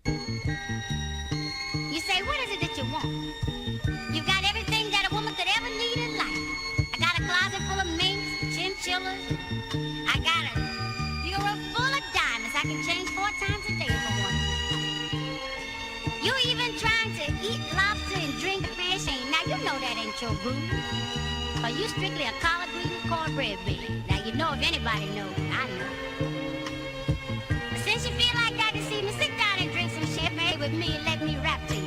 You say, what is it that you want? You got everything that a woman could ever need in life. I got a closet full of minks, chinchillas. I got a bureau full of diamonds I can change 4 times a day if I want to. You even trying to eat lobster and drink fish ain't. Now you know that ain't your groove. Or you strictly a collard green cornbread baby. Now you know if anybody knows, I know. But since you feel like that this evening, sit down and drink some champagne with me and let me rap to you.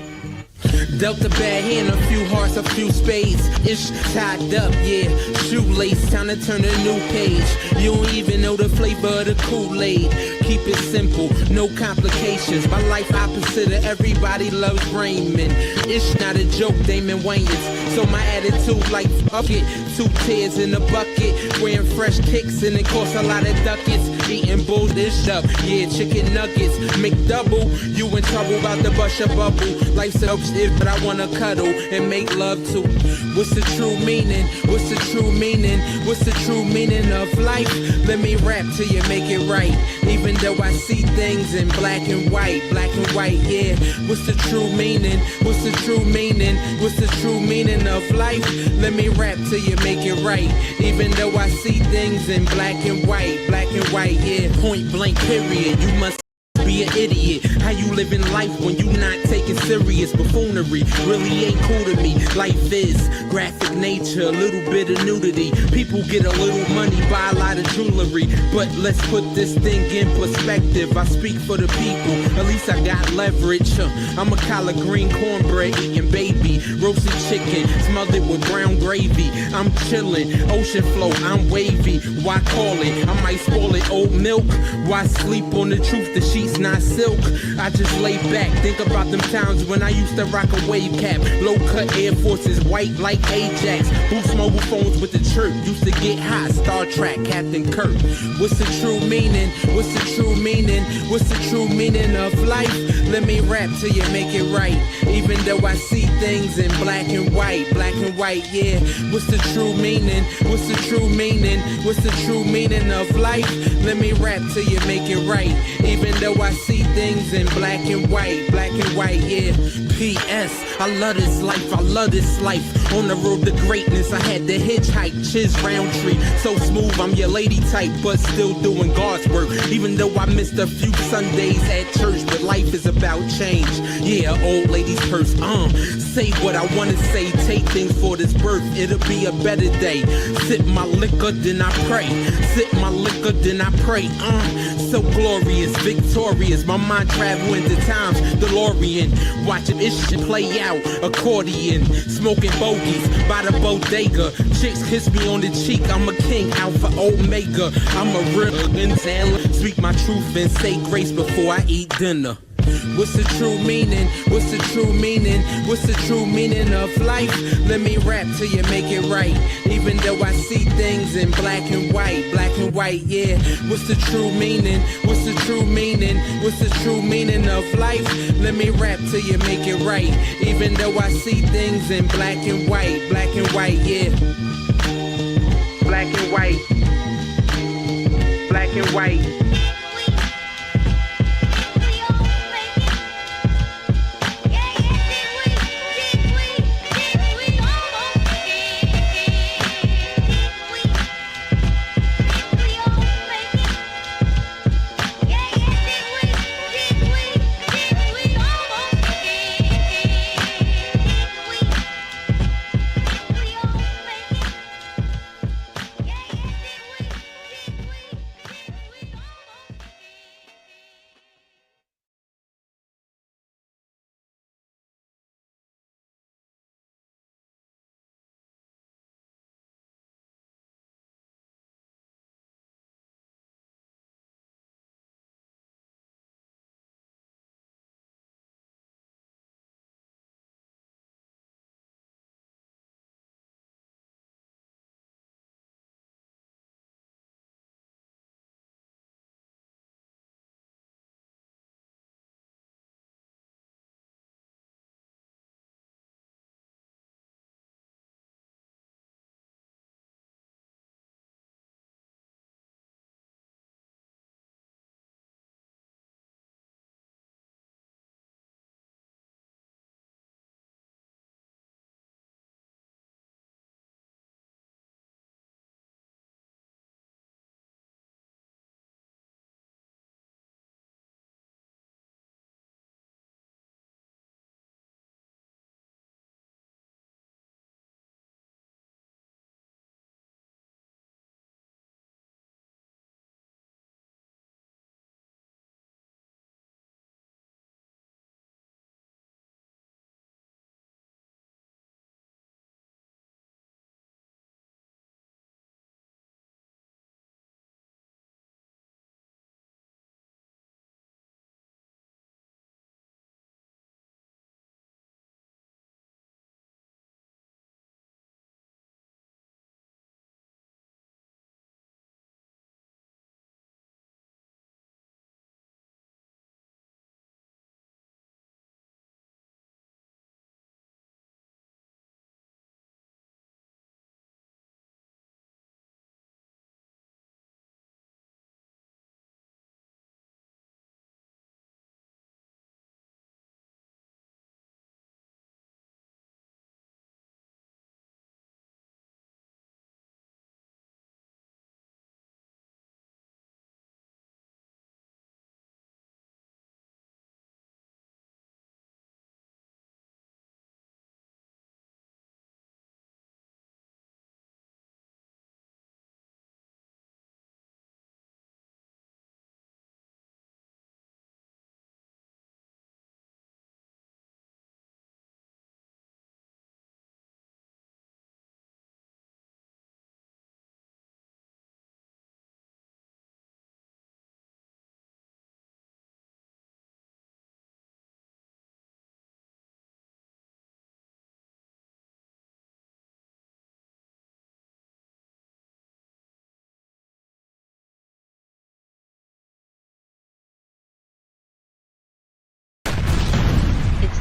Dealt a bad hand, a few hearts, a few spades. Ish tied up, yeah. Shoelace, time to turn a new page. You don't even know the flavor of the Kool-Aid. Keep it simple, no complications. My life opposite of everybody loves Raymond. Ish not a joke, Damon Wayans. So my attitude like fuck it. 2 tears in a bucket. Wearing fresh kicks and it costs a lot of ducats. Eating bull dish up, yeah, chicken nuggets. McDouble, you in trouble about to bust your bubble. Life's up shit, but I wanna cuddle and make love to. What's the true meaning? What's the true meaning? What's the true meaning of life? Let me rap till you make it right. Even though I see things in black and white, yeah. What's the true meaning? What's the true meaning? What's the true meaning of life? Let me rap till you make it right. Even though I see things in black and white, yeah. Point blank period. You must be an idiot. How you living life when you not taking serious? Buffoonery really ain't cool to me. Life is graphic nature, a little bit of nudity. People get a little money, buy a lot of jewelry. But let's put this thing in perspective. I speak for the people, at least I got leverage. I'm a collard green cornbread eating baby. Roasted chicken, smothered with brown gravy. I'm chillin', ocean flow, I'm wavy. Why call it? I might spoil it, oat milk. Why sleep on the truth? The sheets not silk. I just lay back, think about them times when I used to rock a wave cap. Low cut Air Forces, white like Ajax. Boost mobile phones with the chirp. Used to get hot, Star Trek, Captain Kirk. What's the true meaning? What's the true meaning? What's the true meaning of life? Let me rap till you make it right. Even though I see things in black and white, yeah. What's the true meaning? What's the true meaning? What's the true meaning of life? Let me rap till you make it right. Even though I see things in black and white, yeah. P.S. I love this life, I love this life. On the road to greatness, I had to hitchhike, Chiz Roundtree. So smooth, I'm your lady type, but still doing God's work. Even though I missed a few Sundays at church, but life is about change. Yeah, old lady's purse, say what I wanna say, take things for this birth, it'll be a better day. Sip my liquor, then I pray. Sip my liquor, then I pray. So glorious, victorious, my mind traveling to times, DeLorean. Watching it shit play out, accordion. Smoking bogeys by the bodega. Chicks kiss me on the cheek, I'm a king, Alpha Omega. I'm a real inhaler. Speak my truth and say grace before I eat dinner. What's the true meaning? What's the true meaning? What's the true meaning of life? Let me rap till you make it right. Even though I see things in black and white, yeah. What's the true meaning? What's the true meaning? What's the true meaning of life? Let me rap till you make it right. Even though I see things in black and white, yeah. Black and white, black and white.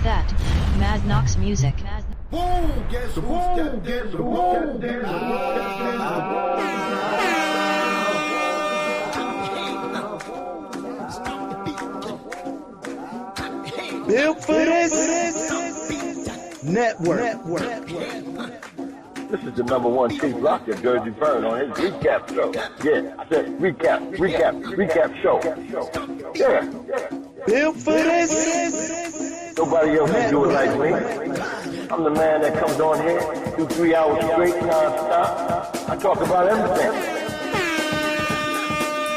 that? Mad Knox Music. Boom! Guess who stepped in? Boom! Built for this network. This is the number one Chief Rocker, Jersey Vern, on his recap show. Yeah, I said recap show. Yeah. Built for this. Nobody else can do it like me. I'm the man that comes on here, do 3 hours straight, non-stop. I talk about everything.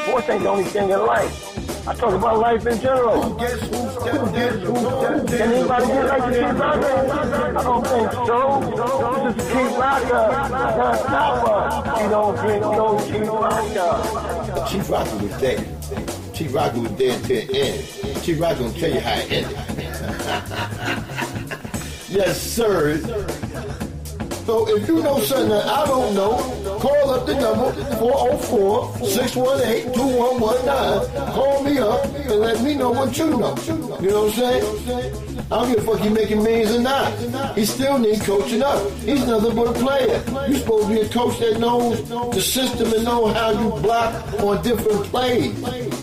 Sports ain't the only thing in life. I talk about life in general. Guess who stepped in? Can anybody get like the Chief Rocker? I don't think so. This is Chief Rocker. Not stop. You don't drink no Chief Rocker. Chief Rocker was there. Chief Rocker was there until the end. Chief Rocker gonna tell you how it ended. Yes, sir. So if you know something that I don't know, call up the number 404-618-2119. Call me up and let me know what you know. You know what I'm saying? I don't give a fuck you making millions or not. He still needs coaching up. He's nothing but a player. You're supposed to be a coach that knows the system and know how you block on different plays.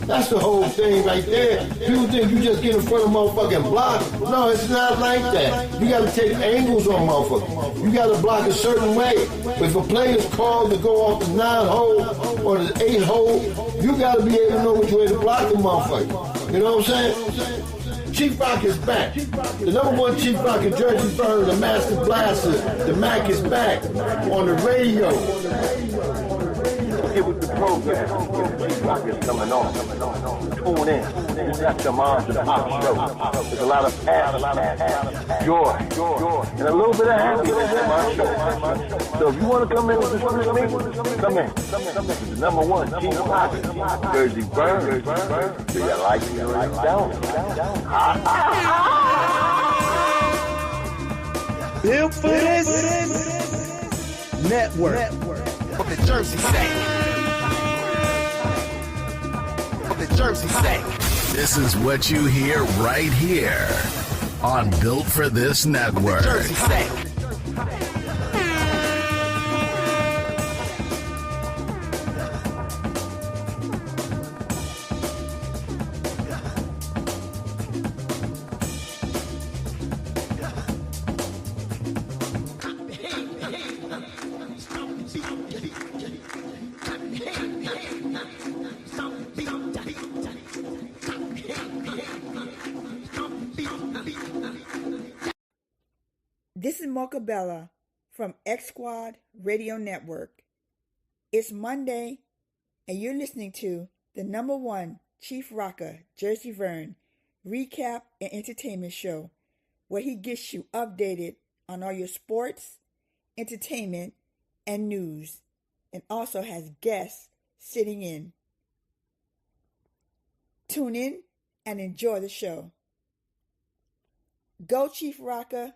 That's the whole thing right there. People think you just get in front of motherfucking block. No, it's not like that. You gotta take angles on motherfuckers. You gotta block a certain way. If a player's called to go off the 9-hole or the 8-hole, you gotta be able to know which way to block the motherfucker. You know what I'm saying? Chief Rock is back. The number one Chief Rock in Jersey Vern, the Master Blaster, the Mac is back on the radio. Get with the program. Chief Rock is coming on. Tune in. You got your mind to the pop show. There's a lot of passion, joy, and a little bit of happiness in my show. So if you want to come in with this with me, come in. The number one Chief Rock, Jersey Vern. Do you like it? Down. Built for this network. From the Jersey Sack. From the Jersey Sack. This is what you hear right here on Built for This Network. Jersey Sack. This is Mocha Bella from X Squad Radio Network. It's Monday, and you're listening to the number one Chief Rocker, Jersey Vern, recap and entertainment show, where he gets you updated on all your sports, entertainment, and news, and also has guests sitting in. Tune in and enjoy the show. Go, Chief Rocker.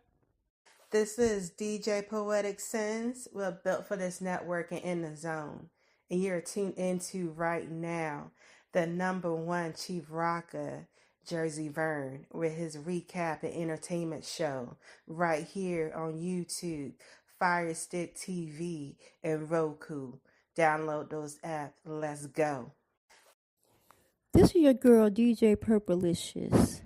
This is DJ Poetic Sins. We're Built for This Network and In the Zone. And you're tuned into right now the number one Chief Rocker, Jersey Vern, with his recap and entertainment show right here on YouTube, Fire Stick TV, and Roku. Download those apps. Let's go. This is your girl, DJ Purplicious.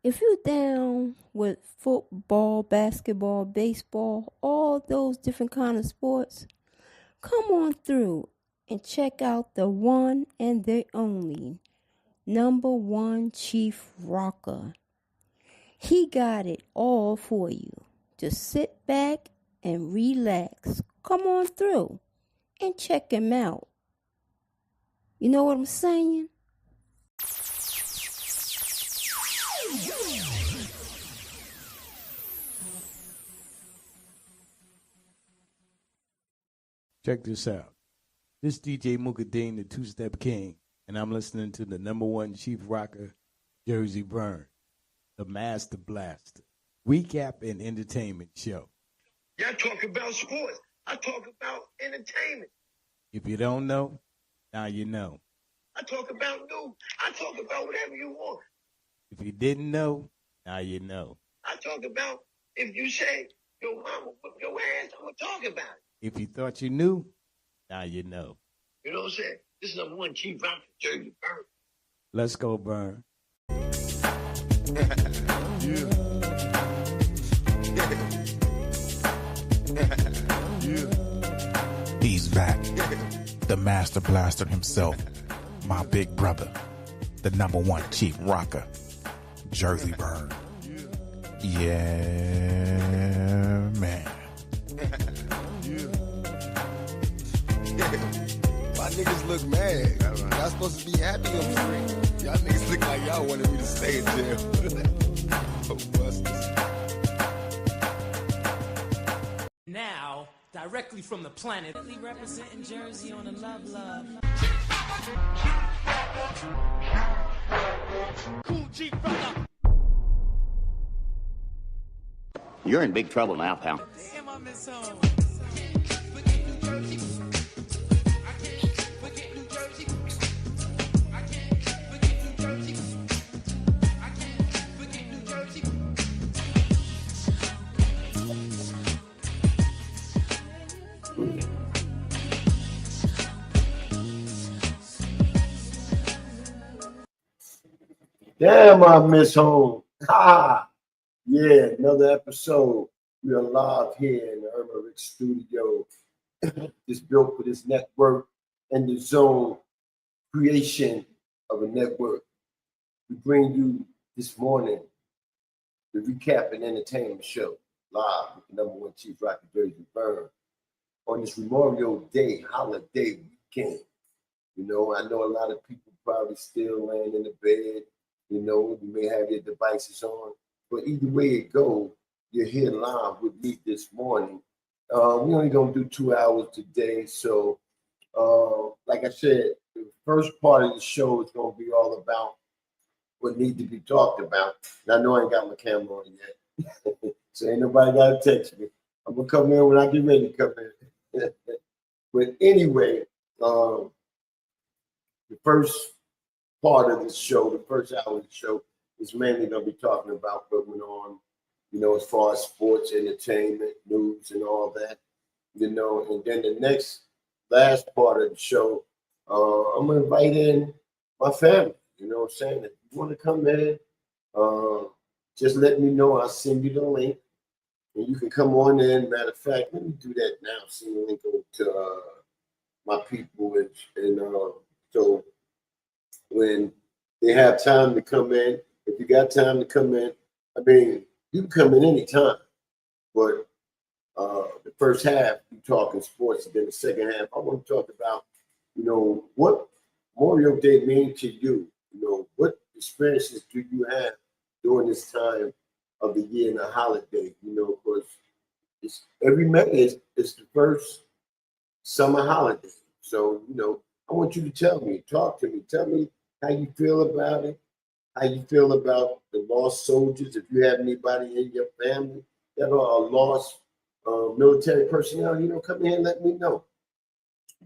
If you're down with football, basketball, baseball, all those different kind of sports, come on through and check out the one and the only number one Chief Rocker. He got it all for you. Just sit back and relax. Come on through and check him out. You know what I'm saying? Check this out. This DJ Mukadeen, the Two-Step King, and I'm listening to the number one Chief Rocker, Jersey Vern, the Master Blaster, recap and entertainment show. Y'all talk about sports. I talk about entertainment. If you don't know, now you know. I talk about news. I talk about whatever you want. If you didn't know, now you know. I talk about. If you say your mama whip your ass, I'm gonna talk about it. If you thought you knew, now you know. You know what I'm saying? This is number one Chief Rocker, Jersey Burn. Let's go, Burn. He's back. The Master Blaster himself. My big brother. The number one Chief Rocker. Jersey Burn. Yeah, man. My niggas look mad. Y'all supposed to be happy on the screen. Y'all niggas look like y'all wanted me to stay in jail. Oh, busters. Now, directly from the planet, representing Jersey on the Love. Cool Chief Rocker. You're in big trouble now, pal. Damn, I miss home. Damn, I miss home. Ha! Yeah, another episode. We are live here in the Irma Rich studio. Just built for this network and the zone creation of a network. We bring you this morning the recap and entertainment show live with the number one Chief Rocker, Jersey Burn, on this Memorial Day holiday weekend. You know, I know a lot of people probably still laying in the bed. You know, you may have your devices on, but either way it goes, you're here live with me this morning. We only gonna do 2 hours today, so like I said, the first part of the show is gonna be all about what needs to be talked about. And I know I ain't got my camera on yet, so ain't nobody gotta text me. I'm gonna come in when I get ready to come in. But anyway, the first part of the show, the first hour of the show, is mainly going to be talking about what went on, you know, as far as sports, entertainment, news, and all that, you know. And then the last part of the show, I'm going to invite in my family, you know what I'm saying? If you want to come in, just let me know. I'll send you the link, and you can come on in. Matter of fact, let me do that now. Send the link over to my people, and so when they have time to come in, if you got time to come in, I mean, you can come in anytime. But the first half, you talking sports, and then the second half, I want to talk about, you know, what Memorial Day means to you. You know, what experiences do you have during this time of the year and the holiday? You know, because it's every May is the first summer holiday. So, you know, I want you to talk to me, tell me how you feel about it, how you feel about the lost soldiers, if you have anybody in your family that are lost military personnel, you know, come here and let me know.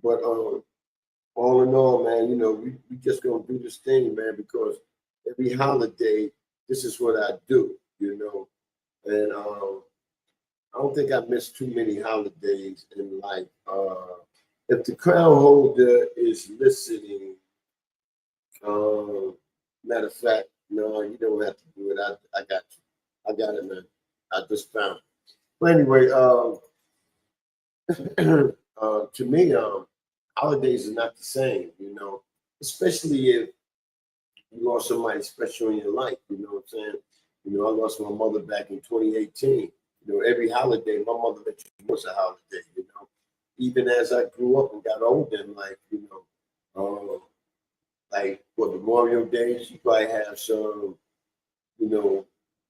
But all in all, man, you know, we just gonna do this thing, man, because every holiday, this is what I do, you know. And I don't think I missed too many holidays in life. If the crown holder is listening, matter of fact, no, you don't have to do it. I got you. I got it, man. I just found it. But anyway, to me, holidays are not the same, you know, especially if you lost somebody special in your life, you know what I'm saying? You know, I lost my mother back in 2018. You know, every holiday, my mother was a holiday, you know. Even as I grew up and got older in life, you know, like for Memorial Day, she probably have some, you know,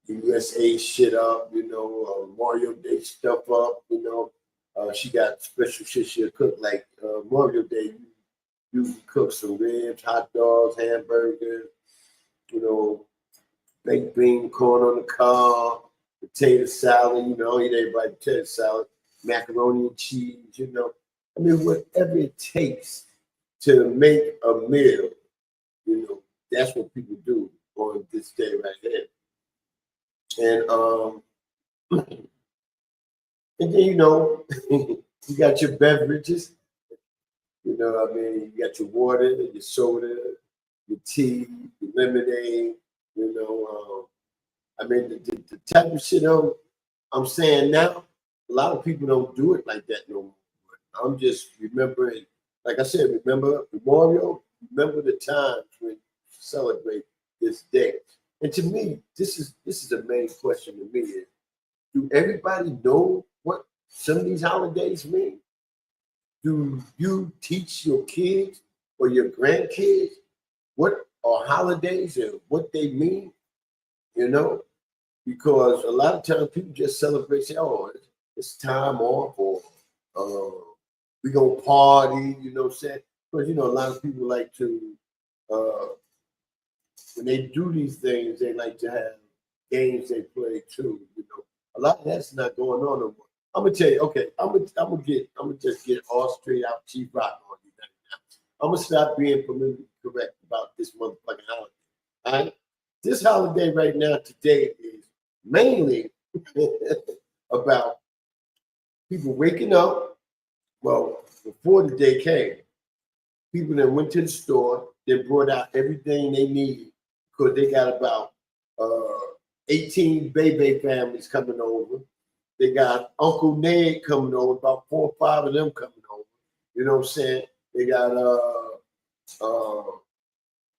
USA shit up, you know, Memorial Day stuff up, you know. She got special shit she'll cook, like Memorial Day, you cook some ribs, hot dogs, hamburgers, you know, baked bean, corn on the cob, potato salad, you know, eat everybody potato salad, macaroni and cheese, you know. I mean, whatever it takes to make a meal, you know, that's what people do on this day right here. And and then you got your beverages. You know what I mean? You got your water, your soda, your tea, your lemonade. I mean the type of shit I'm saying now. A lot of people don't do it like that no more. I'm just remembering, like I said, remember Memorial. Remember the times when you celebrate this day. And to me, this is the main question to me is, do everybody know what some of these holidays mean? Do you teach your kids or your grandkids what are holidays and what they mean? Because a lot of times people just celebrate, say, oh, it's time off, or we gonna party, you know what I'm saying? Because, a lot of people like to, when they do these things, they like to have games they play too, A lot of that's not going on no more. I'm gonna tell you, okay, I'm gonna just get all straight out Chief Rock on you right now. I'm gonna stop being politically correct about this motherfucking holiday. All right? This holiday right now today is mainly about people waking up. Well, before the day came, people that went to the store, they brought out everything they need because they got about 18 baby families coming over. They got Uncle Ned coming over, about 4 or 5 of them coming over. You know what I'm saying? They got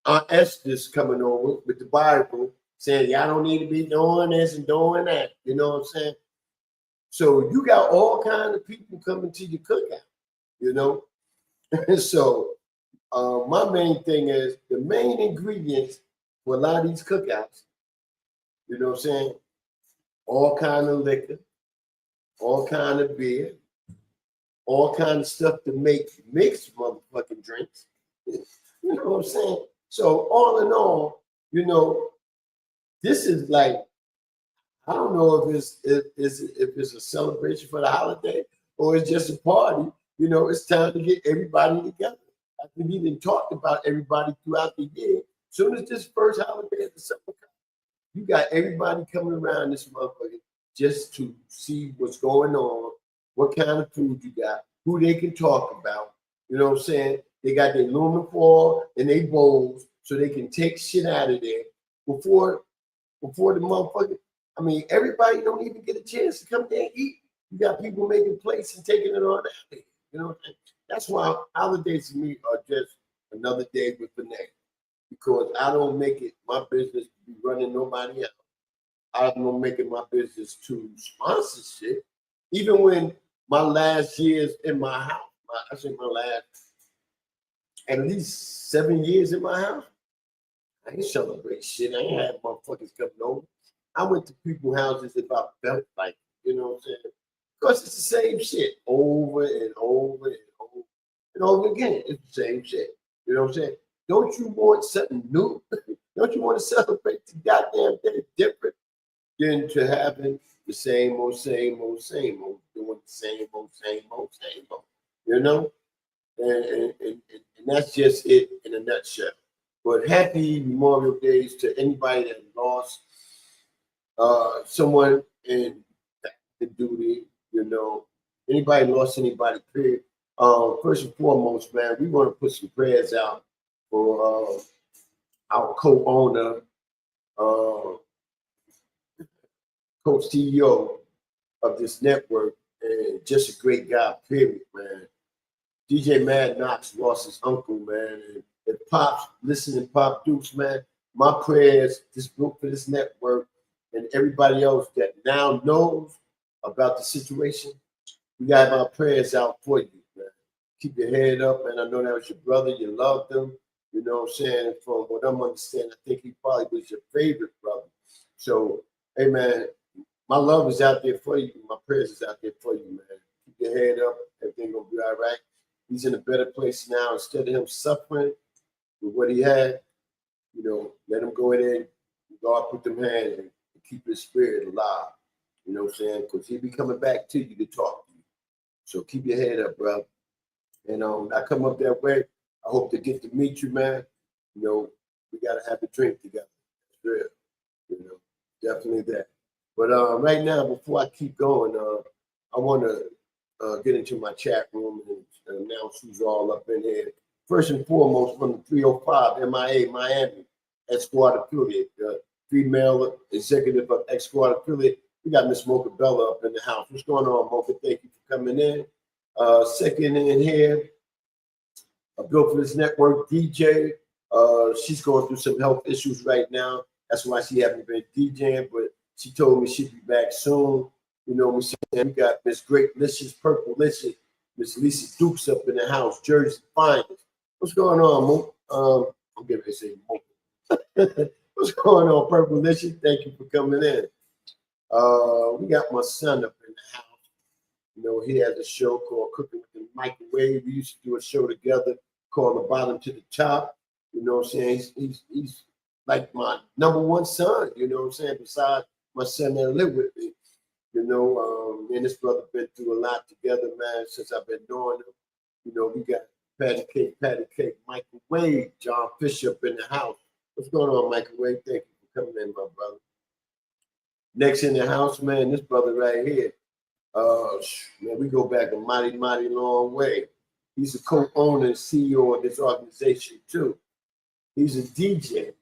Aunt Esther's coming over with the Bible saying, y'all don't need to be doing this and doing that. You know what I'm saying? So you got all kinds of people coming to your cookout, So my main thing is the main ingredients for a lot of these cookouts, you know what I'm saying? All kind of liquor, all kind of beer, all kind of stuff to make mixed motherfucking drinks. You know what I'm saying? So all in all, this is like, I don't know if it's a celebration for the holiday or it's just a party. It's time to get everybody together. We've even talked about everybody throughout the year. Soon as this first holiday of December comes, you got everybody coming around this motherfucker just to see what's going on, what kind of food you got, who they can talk about. You know what I'm saying? They got their aluminum foil and their bowls so they can take shit out of there before the motherfucker. I mean, everybody don't even get a chance to come there and eat. You got people making plates and taking it on out there. You know what I'm saying? That's why holidays to me are just another day with the name. Because I don't make it my business to be running nobody else. I don't make it my business to sponsor shit. Even when my last years in my house, I think my last at least 7 years in my house, I ain't celebrate shit. I ain't had motherfuckers coming over. I went to people's houses if I felt like, you know what I'm saying? Because it's the same shit over and over and over and over again. It's the same shit. You know what I'm saying? Don't you want something new? Don't you want to celebrate the goddamn thing different than to having the same old, doing the same old, you know? And that's just it in a nutshell. But happy Memorial Days to anybody that lost someone in the duty, you know. Anybody lost anybody, period. First and foremost, man, we want to put some prayers out for our co-owner, co-CEO of this network, and just a great guy, period, man. DJ Mad Knox lost his uncle, man. And if Pop's listening, Pop Dukes, man, my prayers, this book for this network, and everybody else that now knows about the situation, we got our prayers out for you, man. Keep your head up, man. I know that was your brother. You loved him. You know what I'm saying? From what I'm understanding, I think he probably was your favorite brother. So, hey, man, my love is out there for you. My prayers is out there for you, man. Keep your head up. Everything gonna be all right. He's in a better place now. Instead of him suffering with what he had, you know, let him go in there. God put them hands and keep his spirit alive. You know what I'm saying? Because he'll be coming back to you to talk to you. So keep your head up, bro. And I come up that way. I hope to get to meet you, man. You know, we gotta have a drink together. It's real. You know, definitely that. But right now, before I keep going, I want to get into my chat room and announce who's all up in here. First and foremost, from the 305 MIA Miami X Squad affiliate, the female executive of X Squad affiliate. We got Miss Mocha Bella up in the house. What's going on, Mocha? Thank you for coming in. Second in here, Built for This Network DJ. She's going through some health issues right now. That's why she hasn't been DJing, but she told me she'd be back soon. You know, we got Miss Great Licious, Purple Licious, Miss Lisa Dukes up in the house, Jersey Finest. What's going on, Mo? I'm getting ready to say Mo. What's going on, Purple Licious? Thank you for coming in. We got my son up in the house. You know, he has a show called Cooking with the Microwave. We used to do a show together called The Bottom to the Top. You know what I'm saying? He's like my number one son, you know what I'm saying? Besides my son that live with me. You know, me and this brother been through a lot together, man, since I've been knowing him. You know, we got Patty Cake, Microwave, John Fisher up in the house. What's going on, Microwave? Thank you for coming in, my brother. Next in the house, man, this brother right here. Man, we go back a mighty, mighty long way. He's a co-owner and CEO of this organization, too. He's a DJ.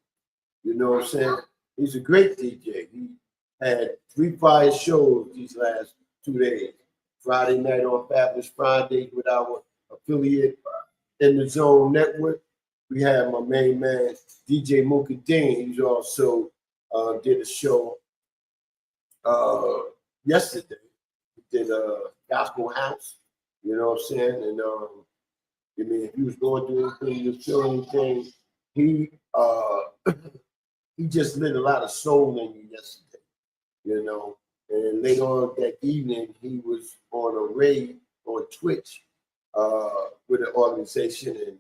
You know what I'm saying? He's a great DJ. He had 3 fire shows these last 2 days. Friday night on Fabulous Fridays with our affiliate in the Zone Network. We have my main man, DJ Mocha Dean. He's also did a show yesterday. He did a Gospel House, you know what I'm saying? And I mean, if he was going through anything, he was feeling anything, he just lit a lot of soul in you yesterday, you know. And later on that evening, he was on a raid on Twitch with an organization, and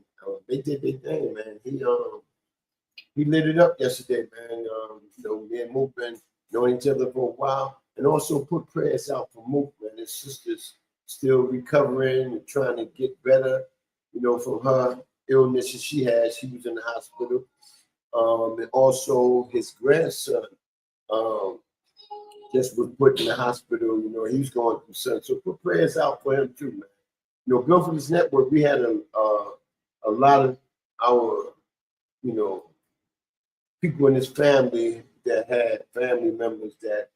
they did their thing, man. He lit it up yesterday, man. You know, me and Mook been knowing each other for a while, and also put prayers out for Mook, man. His sister's still recovering and trying to get better, you know, from her illness that she had. She was in the hospital. And also his grandson just was put in the hospital. You know, he's going through something. So put prayers out for him too, man. You know, Built for This Network, we had a lot of our, you know, people in this family that had family members that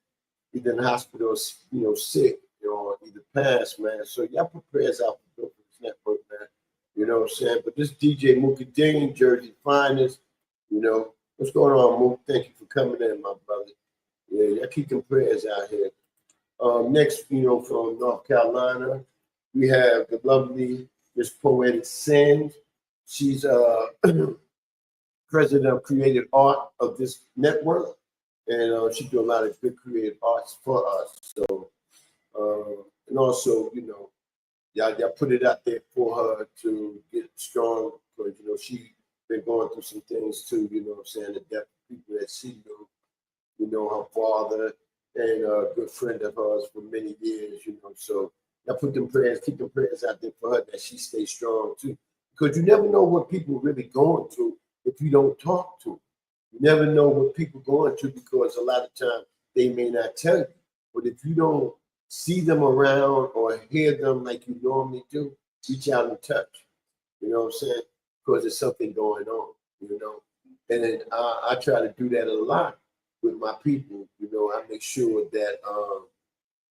either in the hospital, you know, sick, you know, either passed, man. So y'all put prayers out for Built for This Network, man. You know what I'm saying? But this DJ Mookie Dean, Jersey Finest, you know, what's going on, Mook? Thank you for coming in, my brother. Yeah, y'all keep them prayers out here. Next, you know, from North Carolina, we have the lovely Miss Poetic Sins. She's president of creative art of this network, and she do a lot of good creative arts for us. So, and also, you know, y'all put it out there for her to get strong, because you know she been going through some things too. You know what I'm saying? The deaf people that she knew, you know, her father and a good friend of hers for many years. You know, so y'all put them prayers, keep them prayers out there for her that she stays strong too, because you never know what people really going through if you don't talk to them. You never know what people going through, because a lot of times they may not tell you. But if you don't see them around or hear them like you normally do, reach out and touch. You know what I'm saying? Because there's something going on, you know. And then I try to do that a lot with my people. You know, I make sure that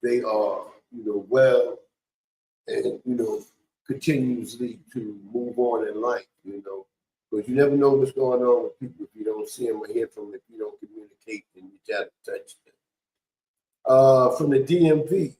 they are, you know, well and, you know, continuously to move on in life, you know. Because you never know what's going on with people if you don't see them or hear from them, if you don't communicate and reach out and touch them. From the DMV,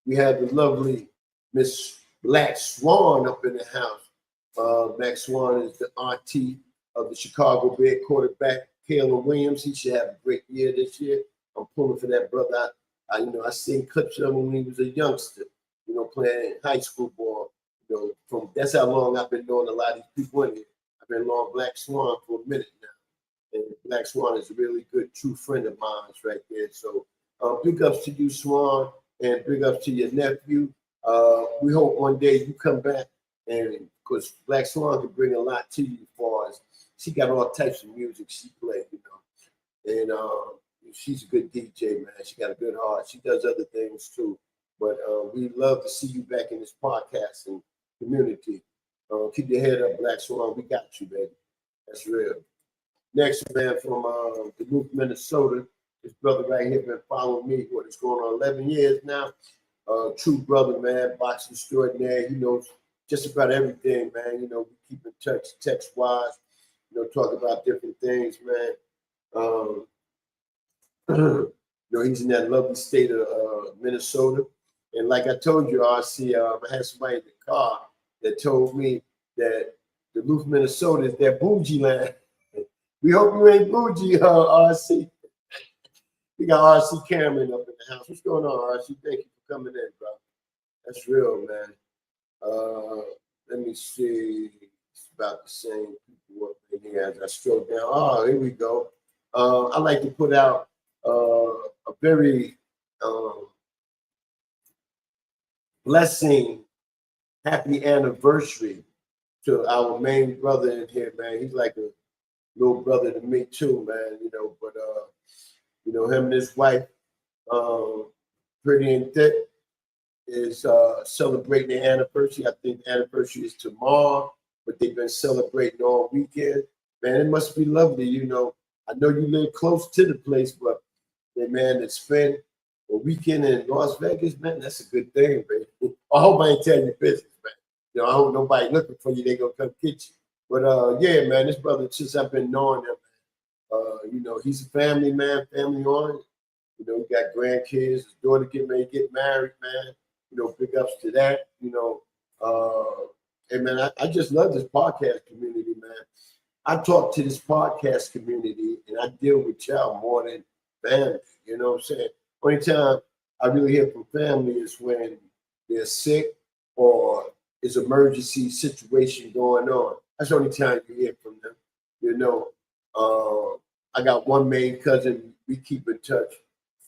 we have the lovely Miss Black Swan up in the house. Black Swan is the RT of the Chicago Bears quarterback, Caleb Williams. He should have a great year this year. I'm pulling for that brother. You know, I seen clips of him when he was a youngster, you know, playing high school ball. You know, that's how long I've been knowing a lot of these people in here. I've been knowing Black Swan for a minute now. And Black Swan is a really good, true friend of mine right there. So big ups to you, Swan, and big ups to your nephew. We hope one day you come back, and because Black Swan can bring a lot to you as far as she got all types of music she played, you know. And, she's a good DJ, man. She got a good heart. She does other things too. But we love to see you back in this podcasting community. Keep your head up, Black Swan. We got you, baby. That's real. Next, man, from Duluth, Minnesota. This brother right here been following me. What is going on? 11 years now. True brother, man. Boxing extraordinaire. He knows just about everything, man. You know, we keep in touch text-wise. You know, talk about different things, man. You know, he's in that lovely state of Minnesota. And like I told you, RC, I had somebody in the car that told me that Duluth, Minnesota is their bougie land. We hope you ain't bougie, RC. We got RC Cameron up in the house. What's going on, RC? Thank you for coming in, bro. That's real, man. Let me see. It's about the same people up in here as I stroll down. Oh, here we go. I like to put out a very blessing, happy anniversary to our main brother in here, man. He's like a little brother to me too, man. You know, but you know, him and his wife, Pretty and Thick, is celebrating their anniversary. I think the anniversary is tomorrow, but they've been celebrating all weekend. Man, it must be lovely, you know. I know you live close to the place, but man, to spend a weekend in Las Vegas, man, that's a good thing, man. I hope I ain't telling you business, man. You know, I hope nobody looking for you, they gonna come get you. But yeah, man, this brother, since I've been knowing him, you know, he's a family man, family oriented. You know, he got grandkids, his daughter getting ready to get married, man. You know, big ups to that. You know, hey man, I just love this podcast community, man. I talk to this podcast community and I deal with y'all more than family. You know what I'm saying? Only time I really hear from family is when they're sick or there's an emergency situation going on. That's the only time you hear from them. You know, I got one main cousin, we keep in touch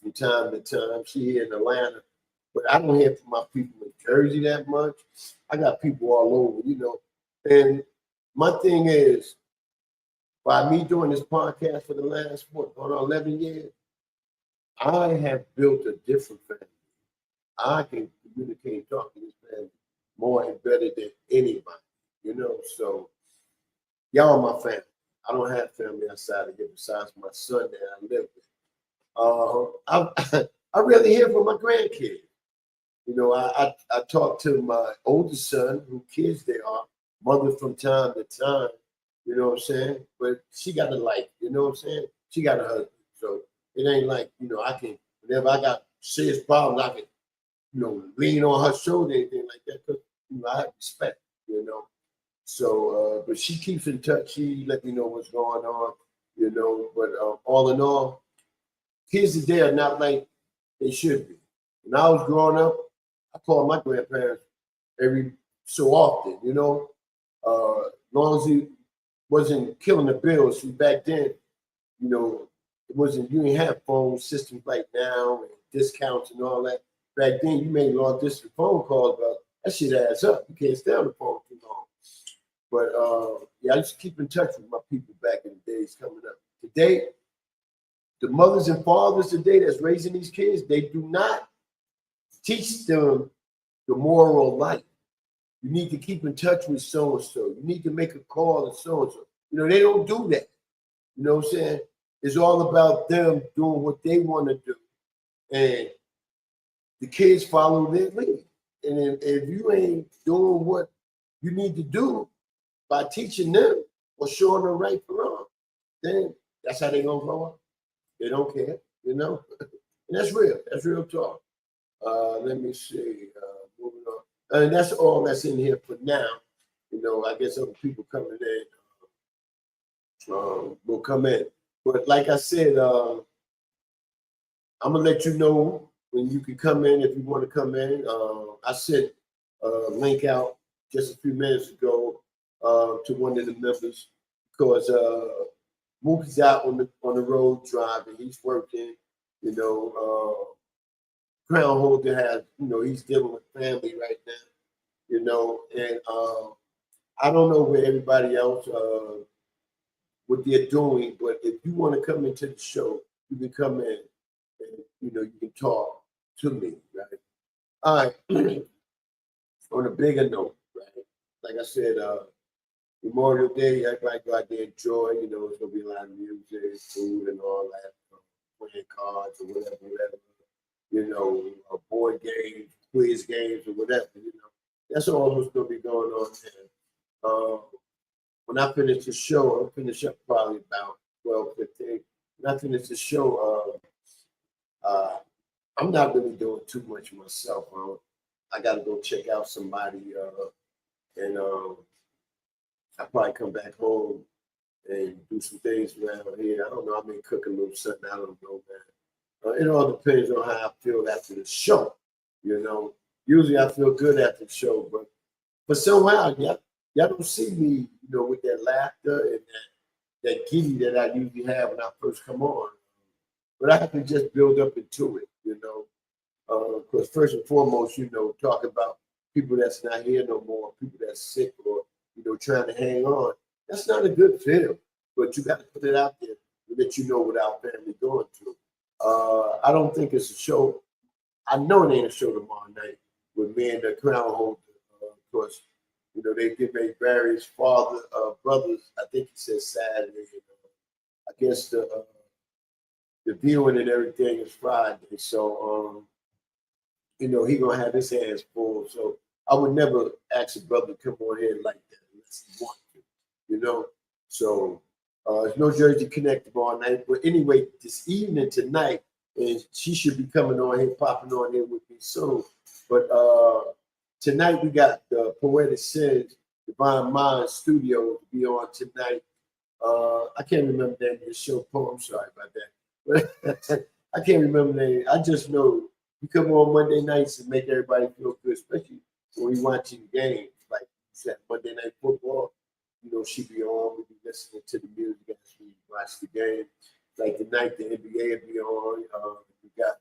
from time to time. She here in Atlanta, but I don't hear from my people in Jersey that much. I got people all over, you know. And my thing is, by me doing this podcast for the last, going on 11 years, I have built a different family. I can communicate and talk to this family more and better than anybody, you know. So, y'all are my family. I don't have family outside of here besides my son that I live with. I really hear from my grandkids. You know, I talk to my oldest son, who kids they are, mother from time to time. You know what I'm saying? But she got a life, you know what I'm saying? She got a husband. So it ain't like, you know, I can, whenever I got serious problems, I can, you know, lean on her shoulder, anything like that, because, you know, I have respect, you know. So, but she keeps in touch. She let me know what's going on, you know. But all in all, kids today are not like they should be. When I was growing up, I called my grandparents every so often, you know. As long as he wasn't killing the bills. See, back then, you know, it wasn't, you didn't have phone systems like now and discounts and all that. Back then, you made long distance phone calls, but that shit adds up. You can't stay on the phone too long. But yeah, I used to keep in touch with my people back in the days coming up. Today, the mothers and fathers today that's raising these kids, they do not teach them the moral life. You need to keep in touch with so-and-so. You need to make a call to so-and-so. You know, they don't do that. You know what I'm saying? It's all about them doing what they want to do. And the kids follow their lead. And if you ain't doing what you need to do by teaching them or showing them right from wrong, then that's how they're going to grow up. They don't care, you know? And that's real. That's real talk. Let me see. Moving on. And that's all that's in here for now. You know, I guess other people coming in will come in. But like I said, I'm going to let you know when you can come in if you want to come in. I sent a link out just a few minutes ago to one of the members because Mookie's out on the road driving. He's working, you know. Crown Holder has, you know, he's dealing with family right now, you know, and I don't know where everybody else, what they're doing, but if you want to come into the show, you can come in and, you know, you can talk to me, right? All right. On a bigger note, right? Like I said, Memorial Day, everybody go out there and enjoy. You know, it's gonna be a lot of music, food, and all that. Playing cards or whatever. You know, board games, quiz games, or whatever. You know, that's all that's gonna be going on there. When I finish the show, I'll finish up probably about 12:15. When I finish the show, I'm not really doing too much myself. I got to go check out somebody, and I probably come back home and do some things around here. I don't know. I may cook a little something. I don't know, man. It all depends on how I feel after the show. You know, usually I feel good after the show, but somehow, y'all don't see me, you know, with that laughter and that giddy that I usually have when I first come on. But I have to just build up into it, you know. Because first and foremost, you know, talk about people that's not here no more, people that's sick or, you know, trying to hang on. That's not a good feel, but you got to put it out there to let you know what our family going through. I don't think it's a show. I know it ain't a show tomorrow night with me and the crown holder. Of course, you know, they get made Barry's father, brothers. I think he said Saturday. I guess the viewing and everything is Friday. So, you know, he gonna have his hands full. So I would never ask a brother to come on here like that unless he wants to, you know. So there's no Jersey Connect tomorrow night. But anyway, this evening tonight, and she should be coming on here, popping on here with me soon. But tonight we got the Poetic Sins, Divine Mind Studio to be on tonight. I can't remember the name of the show. I'm sorry about that. But I can't remember the name. I just know you come on Monday nights and make everybody feel good, especially when we watching games. Like that Monday Night Football, you know, she be on. We be listening to the music as we watch the game. Like tonight, the NBA will be on. We got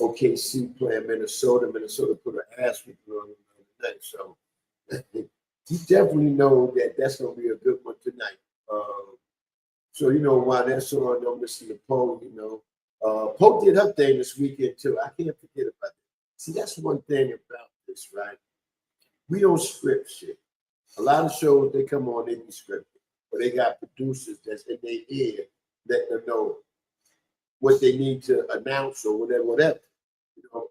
OKC playing Minnesota. Minnesota put an ass whooping on them the other night. So you definitely know that that's going to be a good one tonight. So, you know, while that's on, don't listen to Poe, you know. Poe did her thing this weekend, too. I can't forget about that. See, that's one thing about this, right? We don't script shit. A lot of shows, they come on, they be scripted. But they got producers that's in their ear letting them know what they need to announce or whatever. You know,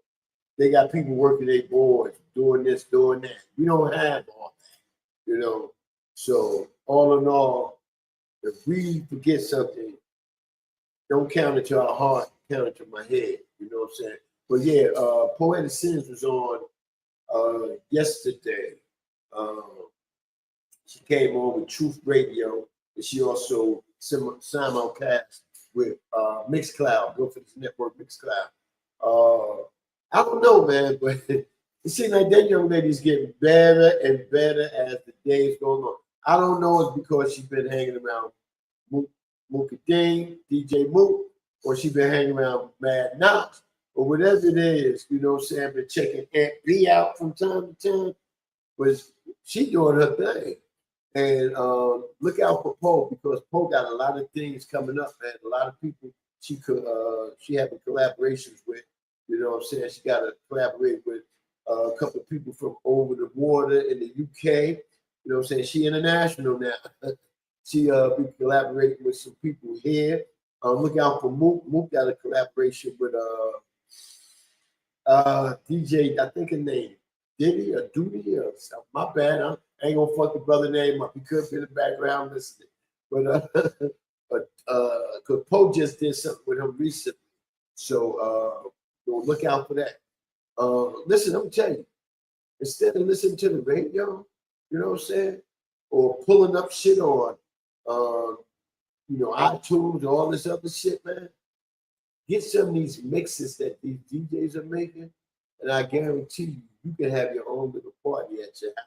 they got people working their boards, doing this, doing that. We don't have all that, you know. So, all in all, if we forget something, don't count it to our heart, count it to my head. You know what I'm saying? But yeah, Poetic Sins was on yesterday. She came on with Truth Radio, and she also simulcast with Mixcloud, Go for this network, Mixcloud. I don't know, man, but it seems like that young lady's getting better and better as the days go on. I don't know it's because she's been hanging around Mooka Dean, DJ Mook, or she's been hanging around Mad Knox, or whatever it is, you know what I'm saying? I've been checking Aunt B out from time to time, but she doing her thing. And look out for Poe, because Poe got a lot of things coming up, man. A lot of people she having collaborations with, you know what I'm saying? She got to collaborate with a couple of people from over the water in the UK. You know what I'm saying? She international now. She be collaborating with some people here. Look out for Mook. Mook got a collaboration with DJ, I think her name, Diddy or Doody or something. My bad. I ain't gonna fuck the brother name up. He could be in the background listening. But because Poe just did something with him recently. So look out for that. Listen, I'm telling you, instead of listening to the radio, you know what I'm saying? Or pulling up shit on you know, iTunes, all this other shit, man. Get some of these mixes that these DJs are making, and I guarantee you can have your own little party at your house.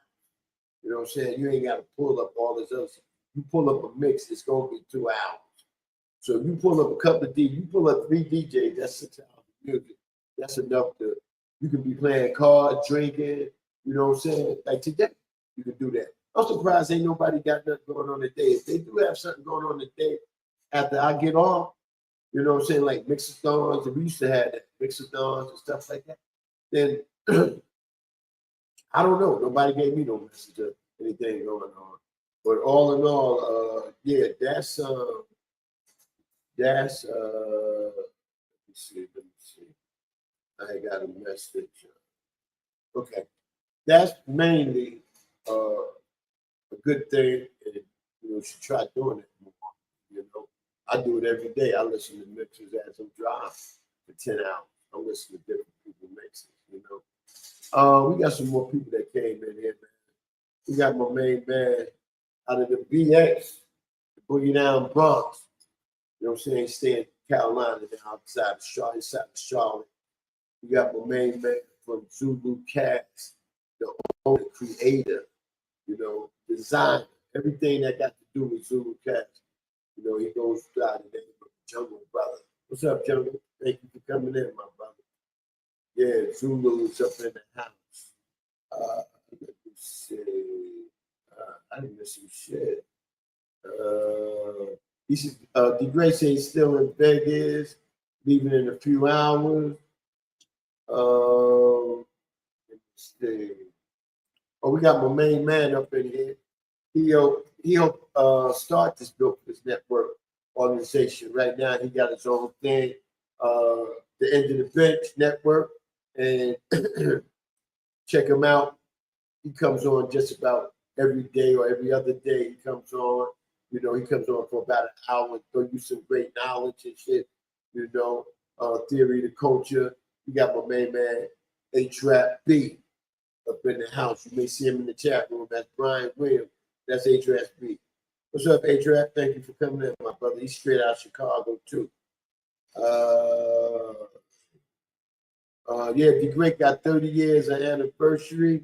You know what I'm saying? You ain't got to pull up all this other shit. You pull up a mix, it's gonna be 2 hours. So if you pull up a couple of DJs, you pull up 3 DJs, that's 6 hours of music. That's enough to, you can be playing cards, drinking, you know what I'm saying? Like today, you can do that. I'm surprised ain't nobody got nothing going on today. If they do have something going on today, after I get off, You know what I'm saying? Like mixathons, and we used to have that, mixathons and stuff like that. Then I don't know. Nobody gave me no message of anything going on. But all in all, yeah, that's let me see. I got a message. Okay. That's mainly a good thing, and you should try doing it more. You know, I do it every day. I listen to mixes as I'm driving for 10 hours. I listen to different people's mixes. You know, we got some more people that came in here, man. We got my main man out of the BX, the Boogie Down Bronx. You know what I'm saying? Staying in Carolina now, outside of Charlotte. We got my main man from Zulu Cats, the owner, creator, you know, designer, everything that got to do with Zulu Cats. You know, he goes by the name of Jungle Brother. What's up, Jungle? Thank you for coming in, my brother. Yeah, Zulu is up in the house. Let me see. I didn't miss some shit. He said, DeGray says he's still in Vegas, leaving in a few hours. Let me see. Oh, we got my main man up in here. He'll start this Built for This Network organization. Right now, he got his own thing, the End of the Bench Network, and check him out. He comes on just about every day or every other day. He comes on. You know, he comes on for about an hour and throw you some great knowledge and shit. You know, theory to culture. You got my main man, A-Trap B, up in the house. You may see him in the chat room. That's Brian Williams. That's A-Trap B. What's up, A-Trap? Thank you for coming in, my brother. He's straight out of Chicago, too. Yeah, the Great got 30 years of anniversary.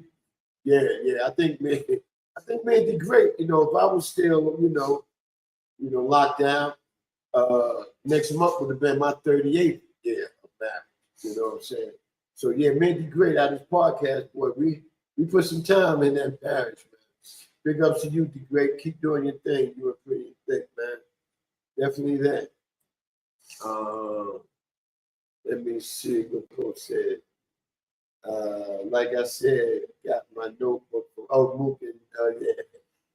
Yeah. I think me and the Great, you know, if I was still, you know, locked down, next month would have been my 38th year of marriage. You know what I'm saying? So yeah, me and the Great out of this podcast, boy, we put some time in that marriage, man. Big ups to you, the Great. Keep doing your thing. You were pretty thick, man. Definitely that. Let me see what Paul said. Like I said, got my notebook. Mookin, yeah.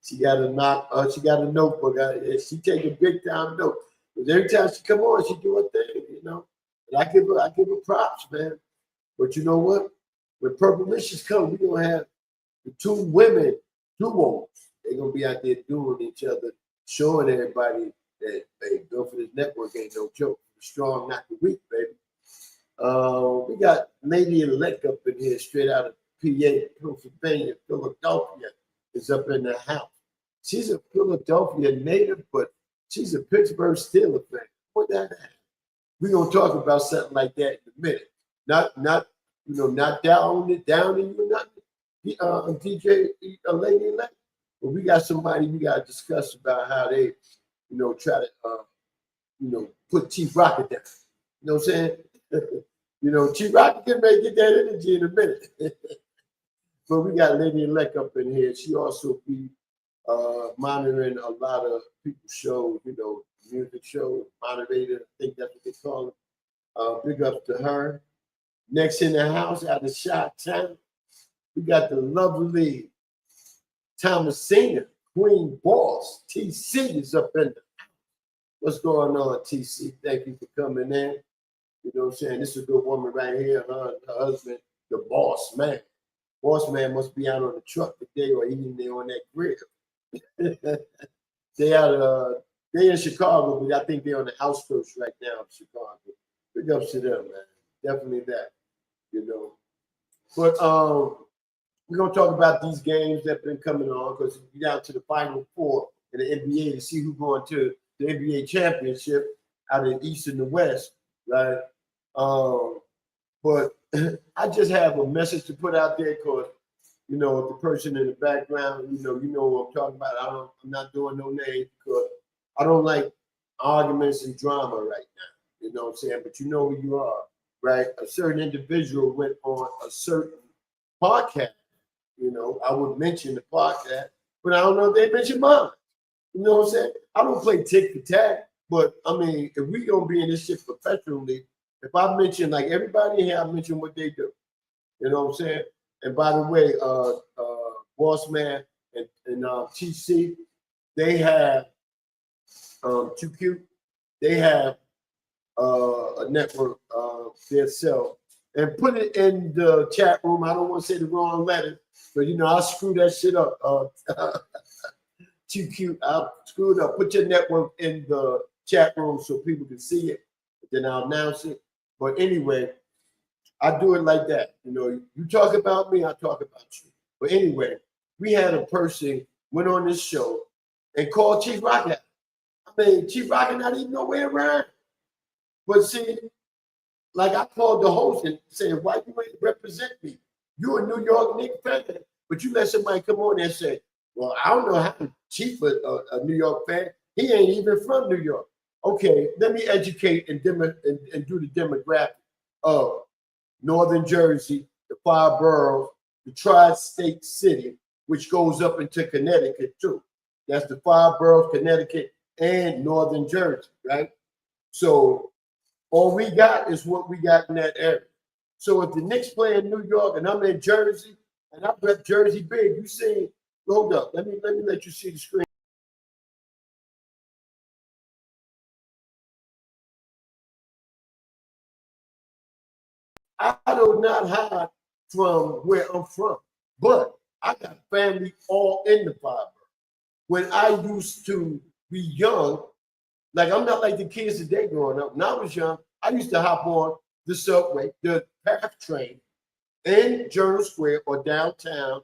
She got a notebook. She take a big time note. Because every time she come on, she do her thing, you know. And I give her props, man. But you know what? When Purple Missions come, we're gonna have the two women duos. They're gonna be out there doing each other, showing everybody that hey, Built for This Network ain't no joke. The strong, not the weak, baby. We got Lady Elect up in here, straight out of PA, Pennsylvania, Philadelphia, is up in the house. She's a Philadelphia native, but she's a Pittsburgh Steelers fan. What that have? We're gonna talk about something like that in a minute. Not down in you, nothing. DJ Lady Elect. But we got somebody we gotta discuss about how they, try to put Chief Rocker down. You know what I'm saying? Chief Rocker can make get that energy in a minute. But we got Lady Elect up in here. She also be monitoring a lot of people's shows, music shows, moderator, I think that's what they call it. Big up to her. Next in the house out of Chi-Town, we got the lovely Thomasina, Queen Boss. TC is up in the house. What's going on, TC? Thank you for coming in. You know what I'm saying? This is a good woman right here. Her husband, the boss man. Boss man must be out on the truck today or eating there on that grill. They in Chicago, but I think they're on the outskirts right now of Chicago. Big ups to them, man. Definitely that, But we're gonna talk about these games that have been coming on because we're down to the Final Four in the NBA to see who's going to the NBA championship out of the East and the West, right? But I just have a message to put out there because, the person in the background, you know what I'm talking about. I'm not doing no names because I don't like arguments and drama right now. You know what I'm saying? But you know who you are, right? A certain individual went on a certain podcast. I would mention the podcast, but I don't know if they mention mine. You know what I'm saying? I don't play tick for tack. But I mean, if we gonna be in this shit professionally, if I mention like everybody here, I mention what they do. You know what I'm saying? And by the way, Boss Man and TC, they have Too Cute. They have a network themselves. And put it in the chat room. I don't want to say the wrong letter, but you know, I'll screw that shit up. Too Cute. I'll screw it up. Put your network in the chat room so people can see it. Then I'll announce it. But anyway, I do it like that. You know, you talk about me, I talk about you. But anyway, we had a person went on this show and called Chief Rocker. I mean, Chief Rocker not even nowhere around. But see, like I called the host and said, why you ain't represent me? You a New York Knicks fan, but you let somebody come on there and say, well, I don't know how to Chief a New York fan. He ain't even from New York. Okay, let me educate and do the demographic of Northern Jersey, the 5 boroughs, the tri-state city, which goes up into Connecticut too. That's the 5 boroughs, Connecticut and Northern Jersey, right? So all we got is what we got in that area. So if the Knicks play in New York and I'm in Jersey and I rep Jersey big, you see, hold up, let me let you see the screen. I do not hide from where I'm from, but I got family all in the 5 boroughs. When I used to be young, like I'm not like the kids today growing up. When I was young, I used to hop on the subway, the PATH train in Journal Square or downtown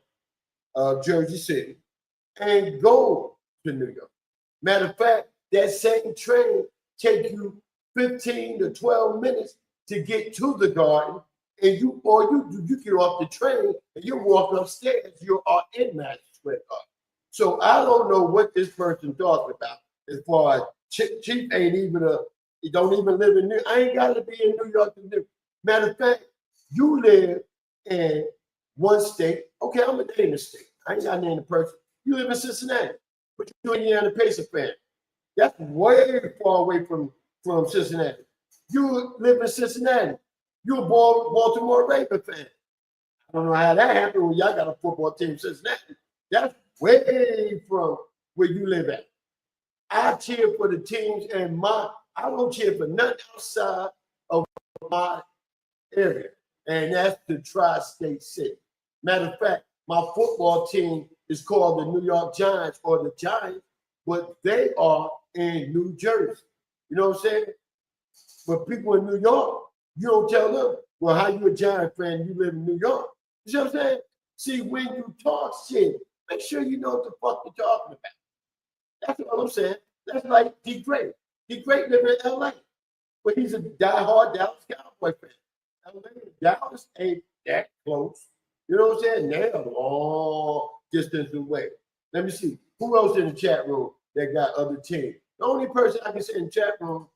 Jersey City and go to New York. Matter of fact, that same train take you 15 to 12 minutes to get to the Garden, and you get off the train and you walk upstairs, you are in Madison Square Garden. So I don't know what this person talking about as far as Chief ain't even he don't even live in New York. I ain't got to be in New York to live. Matter of fact, you live in one state. Okay, I'm gonna name the state. I ain't got to name the person. You live in Cincinnati, but you're an Indiana Pacer fan. That's way far away from Cincinnati. You live in Cincinnati. You're a Baltimore Raven fan. I don't know how that happened when y'all got a football team in Cincinnati. That's way from where you live at. I cheer for the teams and I don't cheer for nothing outside of my area. And that's the tri-state city. Matter of fact, my football team is called the New York Giants or the Giants, but they are in New Jersey. You know what I'm saying? But people in New York, you don't tell them, well, how you a Giant fan, you live in New York. You see what I'm saying? See, when you talk shit, make sure you know what the fuck you're talking about. That's what I'm saying. That's like D. Great. D. Great live in LA, but he's a diehard Dallas Cowboy fan. LA and Dallas ain't that close. You know what I'm saying? They're a long distance away. Let me see. Who else in the chat room that got other teams? The only person I can say in the chat room,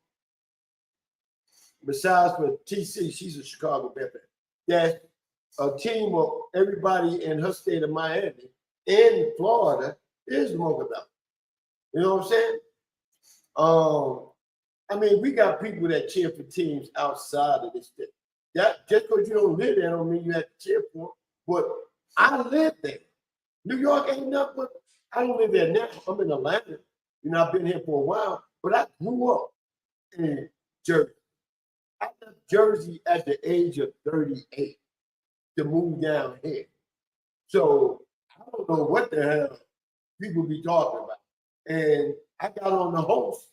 besides for TC, she's a Chicago Bear fan. That's a team of everybody in her state of Miami and Florida is Mocha Valley. You know what I'm saying? I mean, we got people that cheer for teams outside of this state. That just because you don't live there don't mean you have to cheer for. But I live there. New York ain't nothing but I don't live there now. I'm in Atlanta. You know, I've been here for a while, but I grew up in Jersey. I left Jersey at the age of 38 to move down here. So I don't know what the hell people be talking about. And I got on the host.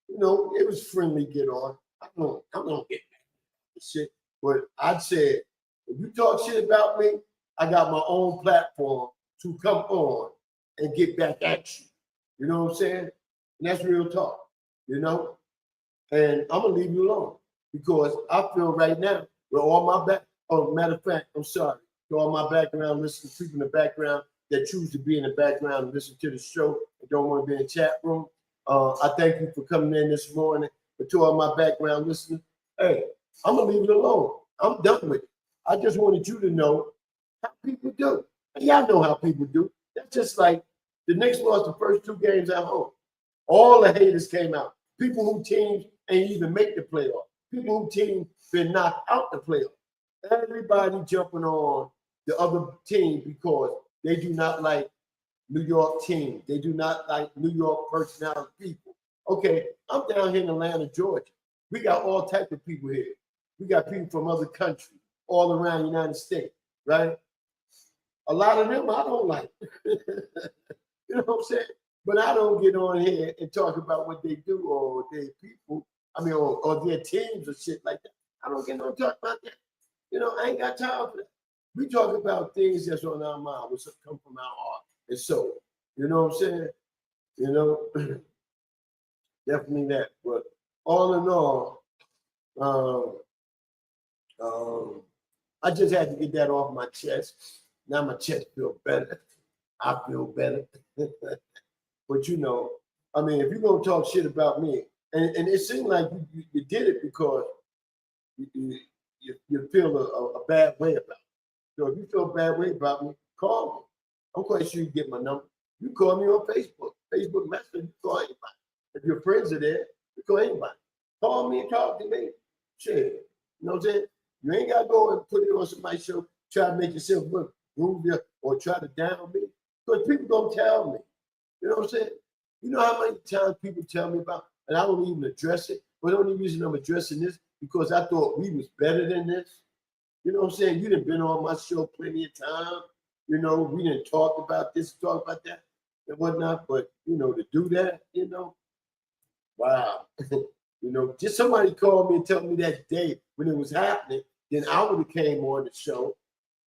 You know, it was friendly get on. I don't get mad at shit. But I said, if you talk shit about me, I got my own platform to come on and get back at you. You know what I'm saying? And that's real talk, you know? And I'm gonna leave you alone because I feel right now with all my matter of fact, I'm sorry, to all my background listeners, people in the background that choose to be in the background and listen to the show and don't want to be in the chat room. I thank you for coming in this morning. But to all my background listeners, hey, I'm gonna leave it alone. I'm done with it. I just wanted you to know how people do. And y'all know how people do. That's just like the Knicks lost the first 2 games at home. All the haters came out. People who teams ain't even make the playoff. People who teams been knocked out the playoff. Everybody jumping on the other team because they do not like New York team. They do not like New York personality people. Okay, I'm down here in Atlanta, Georgia. We got all types of people here. We got people from other countries all around the United States, right? A lot of them I don't like. You know what I'm saying? But I don't get on here and talk about what they do or their people, or their teams or shit like that. I don't get no talk about that. You know, I ain't got time for that. We talk about things that's on our mind, what's come from our heart and soul. You know what I'm saying? You know, definitely that. But all in all, I just had to get that off my chest. Now my chest feels better. I feel better. But you know, I mean, if you're gonna talk shit about me, and it seemed like you did it because you feel a bad way about it. So if you feel a bad way about me, call me. I'm quite sure you get my number. You call me on Facebook Messenger. You call anybody. If your friends are there, you call anybody. Call me and talk to me. Shit, you know what I'm saying? You ain't gotta go and put it on somebody's show. Try to make yourself look groovy or try to down me, because people gonna tell me. You know what I'm saying? You know how many times people tell me about, and I don't even address it. But the only reason I'm addressing this because I thought we was better than this. You know what I'm saying? You done been on my show plenty of time. You know, we didn't talk about this, talk about that, and whatnot. But you know, to do that, you know, wow. You know, just somebody called me and tell me that day when it was happening, then I would have came on the show.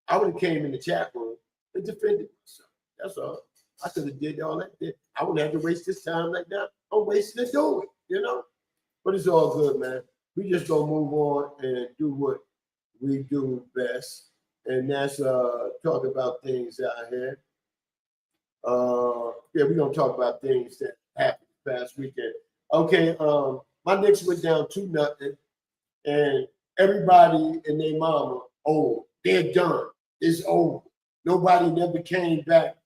I would have came in the chat room and defended myself. That's all. I could have did all that. I wouldn't have to waste this time like that. I'm wasting to do it, you know? But it's all good, man. We just gonna move on and do what we do best. And that's talk about things out here. Yeah, we're gonna talk about things that happened past weekend. Okay, my Knicks went down 2-0, and everybody and their mama, oh, they're done. It's over. Nobody never came back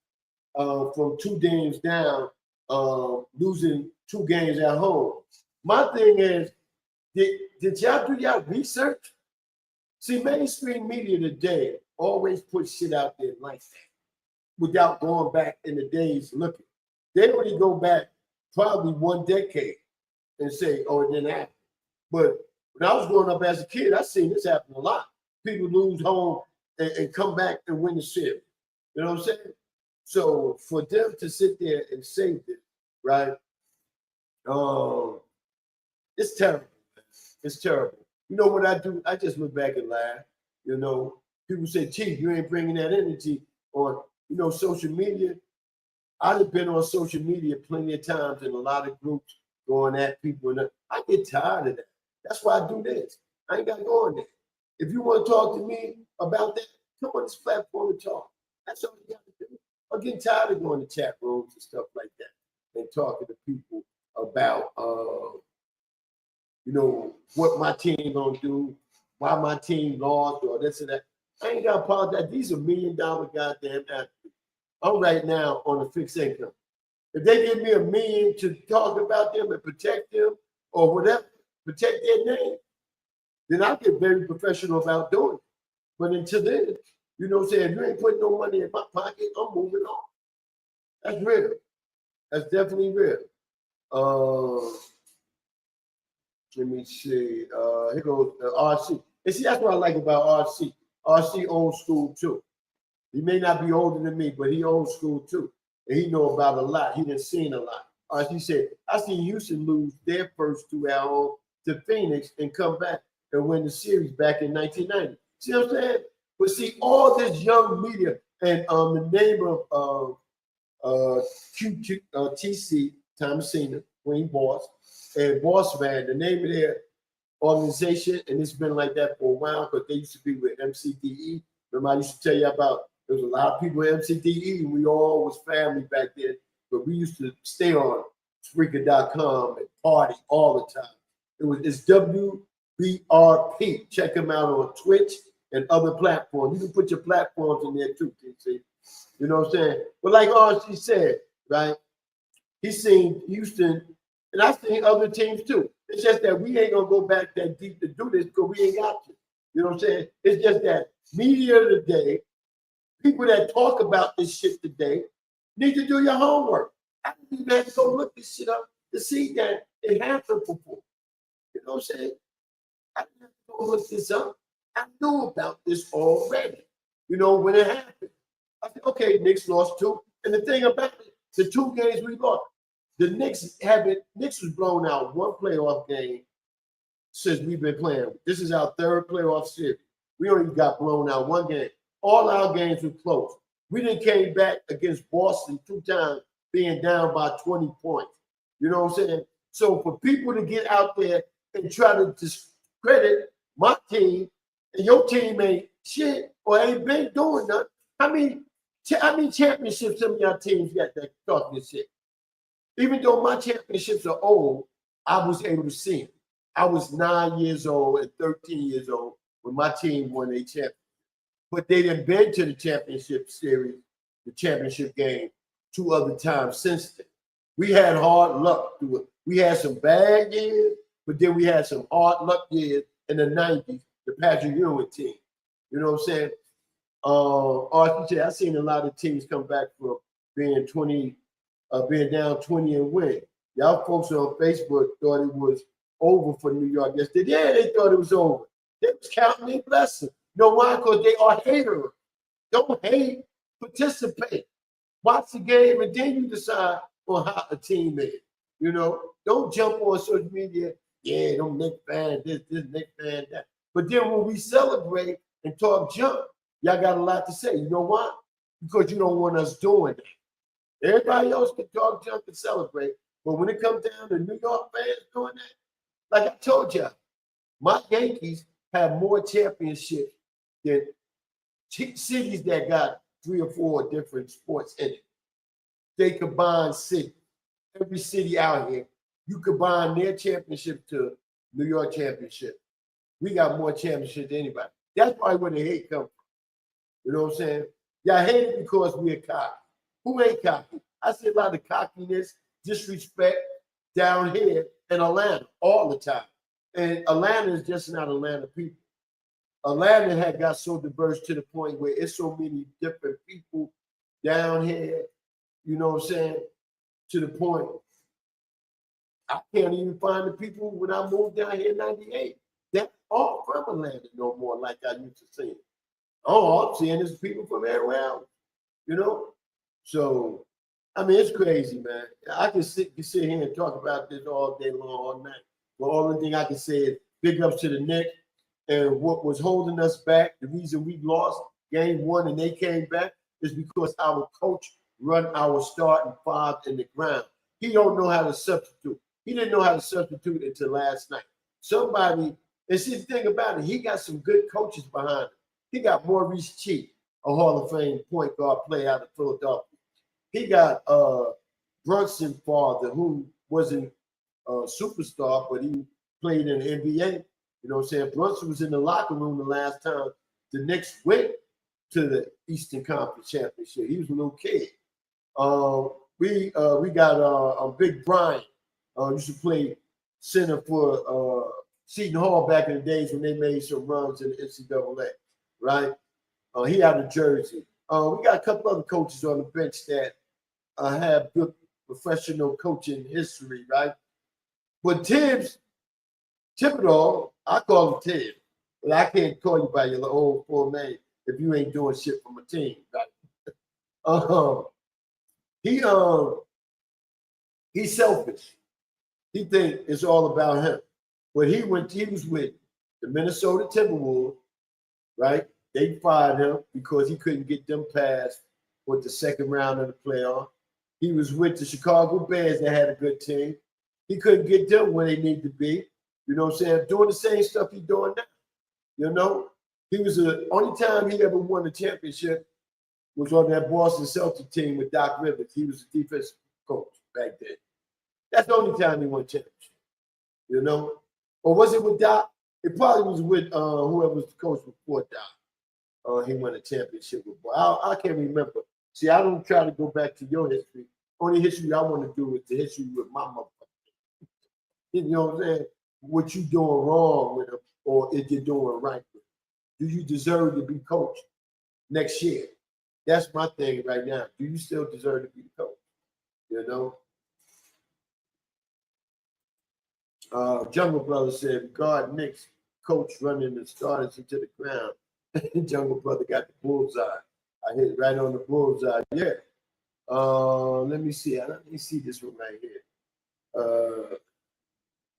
from 2 games down, losing 2 games at home. My thing is, did y'all do y'all research? See, mainstream media today always put shit out there like that without going back in the days looking. They already go back probably 1 decade and say, oh, it didn't happen. But when I was growing up as a kid, I seen this happen a lot. People lose home and come back and win the series. You know what I'm saying? So for them to sit there and say this, right? It's terrible. It's terrible. You know what I do? I just look back and laugh. You know, people say, Chief, you ain't bringing that energy on, you know, social media. I've been on social media plenty of times in a lot of groups going at people. And I get tired of that. That's why I do this. I ain't got to go on there. If you want to talk to me about that, come on this platform and talk. That's all you got to do. I'm getting tired of going to chat rooms and stuff like that and talking to people about, you know, what my team gonna do, why my team lost or this and that. I ain't gotta apologize. These are $1 million goddamn athletes. I'm right now on a fixed income. If they give me $1 million to talk about them and protect them or whatever, protect their name, then I'll get very professional about doing it. But until then, you know what I'm saying? If you ain't putting no money in my pocket, I'm moving on. That's real. That's definitely real. Let me see. Here goes RC. And see, that's what I like about RC. RC old school too. He may not be older than me, but he old school too. And he know about a lot. He done seen a lot. RC said, I seen Houston lose their first 2 at home to Phoenix and come back and win the series back in 1990. See what I'm saying? But see, all this young media and the name of TC, Thomasina, Queen Boss, and Boss Man, the name of their organization, and it's been like that for a while, but they used to be with MCDE. Remember, I used to tell you about, there was a lot of people at MCDE, and we all was family back then, but we used to stay on Spreaker.com and party all the time. It's WBRP. Check them out on Twitch and other platforms. You can put your platforms in there too, TC. You know what I'm saying? But like RC said, right? He's seen Houston And I've seen other teams too. It's just that we ain't gonna go back that deep to do this because we ain't got to. You know what I'm saying? It's just that media today, people that talk about this shit today, need to do your homework. I didn't even have to go look this shit up to see that it happened before. You know what I'm saying? I didn't have to go look this up. I knew about this already. You know, when it happened. I said, okay, Knicks lost 2. And the thing about it, the 2 games we lost, the Knicks was blown out 1 playoff game since we've been playing. This is our 3rd playoff series. We only got blown out 1 game. All our games were close. We didn't came back against Boston 2 times, being down by 20 points. You know what I'm saying? So for people to get out there and try to discredit my team and your team ain't shit or ain't been doing nothing. How many championships some of y'all teams got that talking this shit? Even though my championships are old, I was able to see them. I was 9 years old and 13 years old when my team won a championship. But they done been to the championship series, the championship game, 2 other times since then. We had hard luck through it. We had some bad years, but then we had some hard luck years in the 90s, the Patrick Ewing team. You know what I'm saying? I've seen a lot of teams come back from being down 20 and win. Y'all folks on Facebook thought it was over for New York yesterday. Yeah, they thought it was over. They was counting their blessings. You know why? Because they are haters. Don't hate, participate. Watch the game, and then you decide on how a team is. You know, don't jump on social media. Yeah, them Knicks fans, this Knicks fan, that. But then when we celebrate and talk junk, y'all got a lot to say. You know why? Because you don't want us doing that. Everybody else can talk junk and celebrate, but when it comes down to New York fans doing that, like I told y'all, my Yankees have more championships than cities that got 3 or 4 different sports in it. They combine cities. Every city out here, you combine their championship to New York championship. We got more championships than anybody. That's probably where the hate comes from. You know what I'm saying? Y'all hate it because we're cocky. Who ain't cocky? I see a lot of cockiness, disrespect down here in Atlanta all the time. And Atlanta is just not Atlanta people. Atlanta had got so diverse to the point where it's so many different people down here, you know what I'm saying, to the point I can't even find the people when I moved down here in 98. They're all from Atlanta no more like I used to see. All I'm seeing is people from everywhere else, you know? So, I mean, it's crazy, man. I can sit here and talk about this all day long, all night. The only thing I can say is big ups to the Knicks and what was holding us back. The reason we lost game 1 and they came back is because our coach run our starting 5 in the ground. He don't know how to substitute. He didn't know how to substitute until last night. Somebody, and see the thing about it, he got some good coaches behind him. He got Maurice Cheek, a Hall of Fame point guard player out of Philadelphia. He got Brunson father, who wasn't a superstar, but he played in the NBA. You know what I'm saying? Brunson was in the locker room the last time the Knicks went to the Eastern Conference Championship. He was a little kid. We got Big Brian. Used to play center for Seton Hall back in the days when they made some runs in the NCAA, right? He out of Jersey. We got a couple other coaches on the bench that have good professional coaching history, right? But Thibodeau, I call him Tibbs, but I can't call you by your old full name if you ain't doing shit for my team, right? He's selfish. He think it's all about him. But he was with the Minnesota Timberwolves, right? They fired him because he couldn't get them past with the second round of the playoff. He was with the Chicago Bears that had a good team. He couldn't get them where they need to be. You know what I'm saying? Doing the same stuff he's doing now. You know? He was the only time he ever won a championship was on that Boston Celtics team with Doc Rivers. He was the defensive coach back then. That's the only time he won a championship. You know? Or was it with Doc? It probably was with whoever was the coach before Doc. He won a championship with. I can't remember. See, I don't try to go back to your history. Only history I want to do is the history with my motherfucker. You know what I'm saying? What you doing wrong with them, or if you're doing right with them. Do you deserve to be coached next year? That's my thing right now. Do you still deserve to be the coach? You know? Jungle Brother said, God Knicks coach running the starters into the ground. Jungle Brother got the bullseye. I hit right on the bullseye. Yeah. Let me see. Let me see this one right here.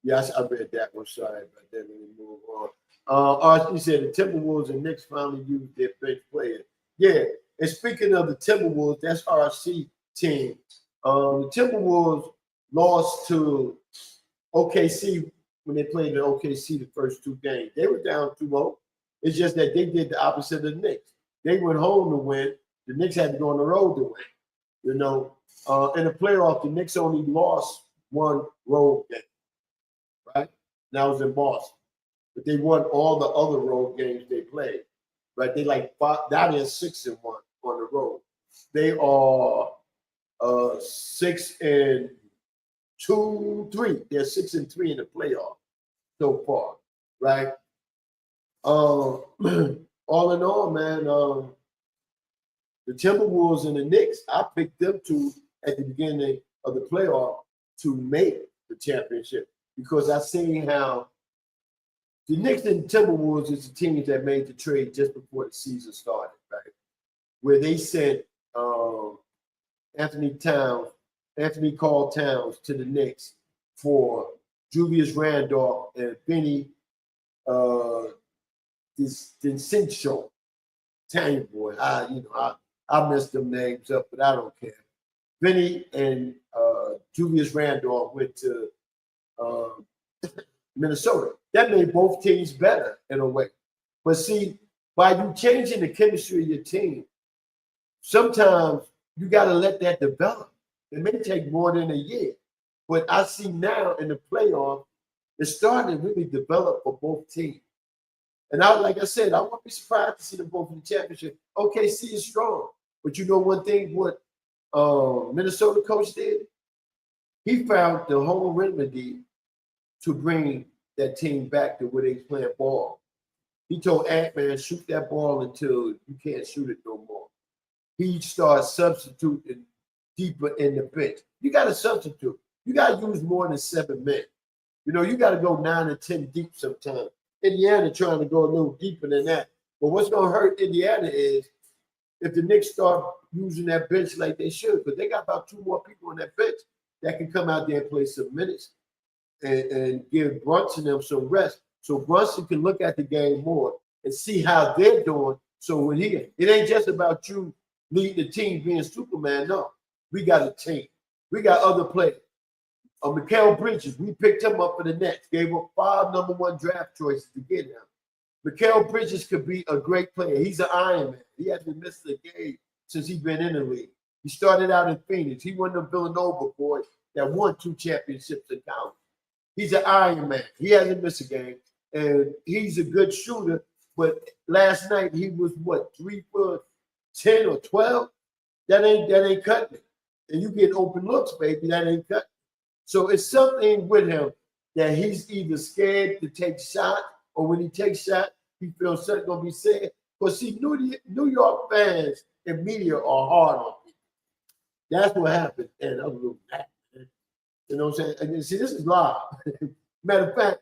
Yes, I read that one. Sorry about that. Let me move on. RC said the Timberwolves and Knicks finally used their bench player. Yeah. And speaking of the Timberwolves, that's RC team. The Timberwolves lost to OKC when they played in OKC the first two games. They were down 2-0. It's just that they did the opposite of the Knicks. They went home to win. The Knicks had to go on the road to win. You know, in the playoff, the Knicks only lost one road game, right? That was in Boston. But they won all the other road games they played, right? They like that is 6-1 on the road. They are 6-2-3. They're 6-3 in the playoff so far, right? All in all, man, the Timberwolves and the Knicks, I picked them two at the beginning of the playoff to make the championship because I seen how the Knicks and Timberwolves is the teams that made the trade just before the season started, right? Where they sent Anthony Carl Towns to the Knicks for Julius Randolph and Benny Dinciccio. Tanya boy, I messed them names up, but I don't care. Benny and Julius Randolph went to Minnesota. That made both teams better in a way. But see, by you changing the chemistry of your team, sometimes you got to let that develop. It may take more than a year. But I see now in the playoff, it's starting to really develop for both teams. And like I said, I won't be surprised to see them both in the championship. OKC is strong. But you know one thing, what Minnesota coach did? He found the whole remedy to bring that team back to where they playing ball. He told Ant-Man, shoot that ball until you can't shoot it no more. He started substituting deeper in the bench. You got to substitute. You got to use more than 7 men. You know, you got to go 9 or 10 deep sometimes. Indiana trying to go a little deeper than that. But what's going to hurt Indiana is if the Knicks start using that bench like they should, because they got about 2 more people on that bench that can come out there and play some minutes and give Brunson them some rest. So Brunson can look at the game more and see how they're doing. So when it ain't just about you leading the team being Superman. No, we got a team. We got other players. Mikal Bridges, we picked him up for the Nets, gave up 5 number 1 draft choices to get him. Mikal Bridges could be a great player. He's an Iron Man. He hasn't missed a game since he's been in the league. He started out in Phoenix. He won the Villanova boys that won 2 championships in college. He's an Iron Man. He hasn't missed a game. And he's a good shooter. But last night he was 3 for 10 or 12? That ain't cutting it. And you get open looks, baby. That ain't cutting it. So it's something with him that he's either scared to take shots, or when he takes shots, he feels something gonna be said. But see, New York fans and media are hard on people. That's what happened. And I'm a little mad, man. You know what I'm saying? And see, this is live. Matter of fact,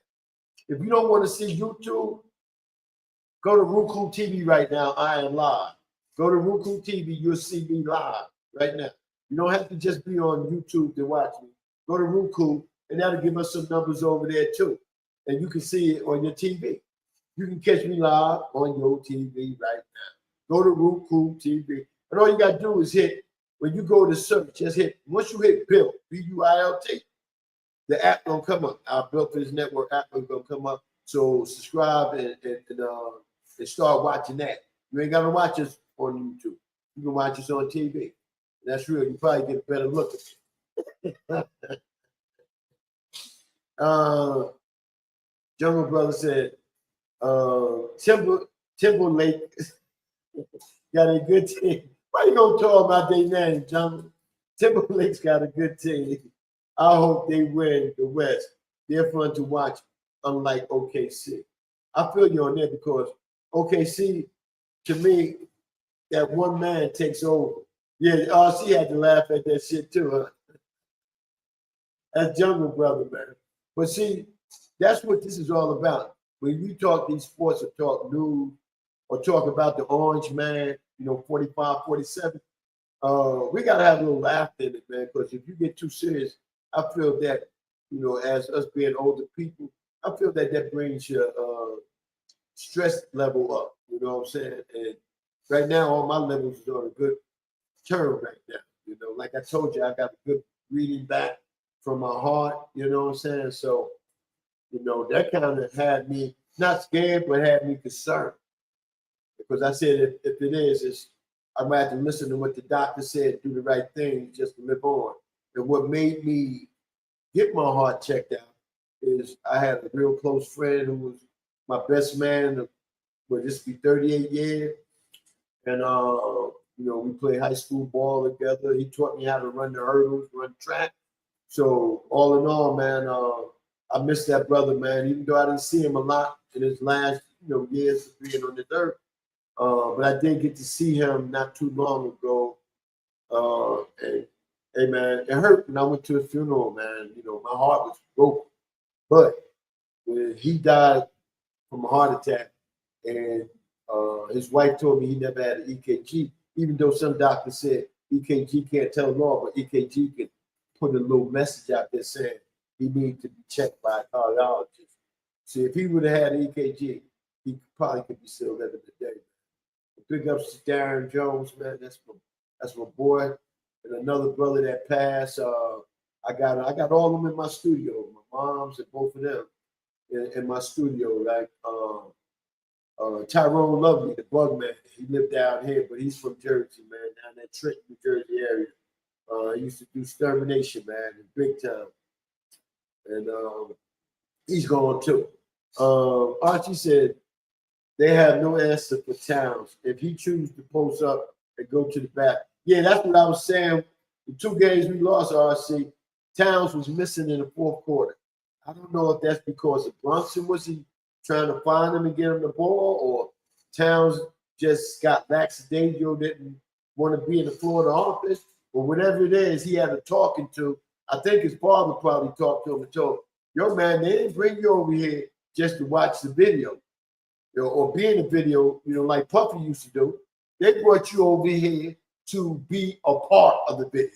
if you don't want to see YouTube, go to Roku TV right now. I am live. Go to Roku TV, you'll see me live right now. You don't have to just be on YouTube to watch me. Go to Roku, and that'll give us some numbers over there too. And you can see it on your TV. You can catch me live on your TV right now. Go to Roku TV. And all you got to do is hit, when you go to search, just hit, once you hit Built, B-U-I-L-T, the app gonna come up. Our Built for This Network app is gonna come up. So subscribe and start watching that. You ain't gotta watch us on YouTube. You can watch us on TV. That's real. You probably get a better look at it. Jungle Brother said, Timberlake got a good team. Why you gonna talk about their name, Jungle? Timberlake's got a good team. I hope they win the West. They're fun to watch, unlike OKC. I feel you on that because OKC, to me, that one man takes over. Yeah, RC had to laugh at that shit too, huh? That's Jungle Brother, man. But see, that's what this is all about. When you talk these sports or talk news or talk about the Orange Man, 45, 47, we got to have a little laughter in it, man, because if you get too serious, I feel that, as us being older people, I feel that brings your stress level up, you know what I'm saying? And right now, all my levels is on a good turn right now. Like I told you, I got a good reading back from my heart, you know what I'm saying? So, that kind of had me not scared, but had me concerned. Because I said, if it is, I'm going to have to listen to what the doctor said, do the right thing, just to live on. And what made me get my heart checked out is I had a real close friend who was my best man, would this be 38 years? And, we played high school ball together. He taught me how to run the hurdles, run track. So all in all, man, I miss that brother, man, even though I didn't see him a lot in his last, years of being on the earth. But I did get to see him not too long ago. And hey, man, it hurt when I went to his funeral, man. My heart was broken. But when he died from a heart attack, and his wife told me he never had an EKG, even though some doctors said EKG can't tell them all, but EKG can put a little message out there saying he needs to be checked by a cardiologist. See, if he would have had an EKG, he probably could be still living today. Big ups to Darren Jones, man. That's my boy. And another brother that passed. I got all of them in my studio. My mom's and both of them in my studio. Like Tyrone Lovely, the bug man. He lived down here, but he's from Jersey, man, down that Trenton, New Jersey area. He used to do extermination, man, in big time. And he's gone too. Archie said they have no answer for Towns. If he chooses to post up and go to the back. Yeah, that's what I was saying. The 2 games we lost, RC, Towns was missing in the 4th quarter. I don't know if that's because of Brunson was he trying to find him and get him the ball, or Towns just got lackadaisical, didn't want to be in the Florida office, or whatever it is he had a talking to. I think his father probably talked to him and told him, yo, man, they didn't bring you over here just to watch the video, or be in the video, like Puffy used to do. They brought you over here to be a part of the video,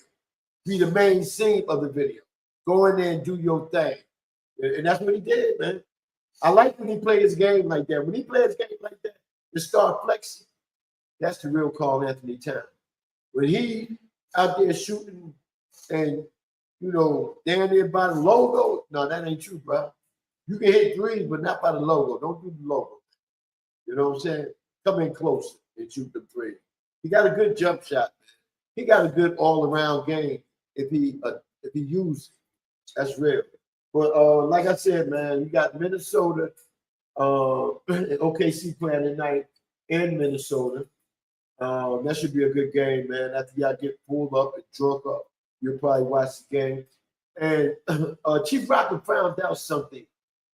be the main scene of the video. Go in there and do your thing. And that's what he did, man. I like when he played his game like that. When he plays his game like that, to start flexing, that's the real Karl Anthony Towns. When he out there shooting and, down there by the logo, no, that ain't true, bro. You can hit threes, but not by the logo. Don't do the logo. You know what I'm saying? Come in closer and shoot the three. He got a good jump shot, man. He got a good all-around game if he uses it. That's real. But like I said, man, you got Minnesota and OKC playing tonight in Minnesota. That should be a good game, man. After y'all get pulled up and drunk up, you'll probably watch the game. And Chief Rocker found out something.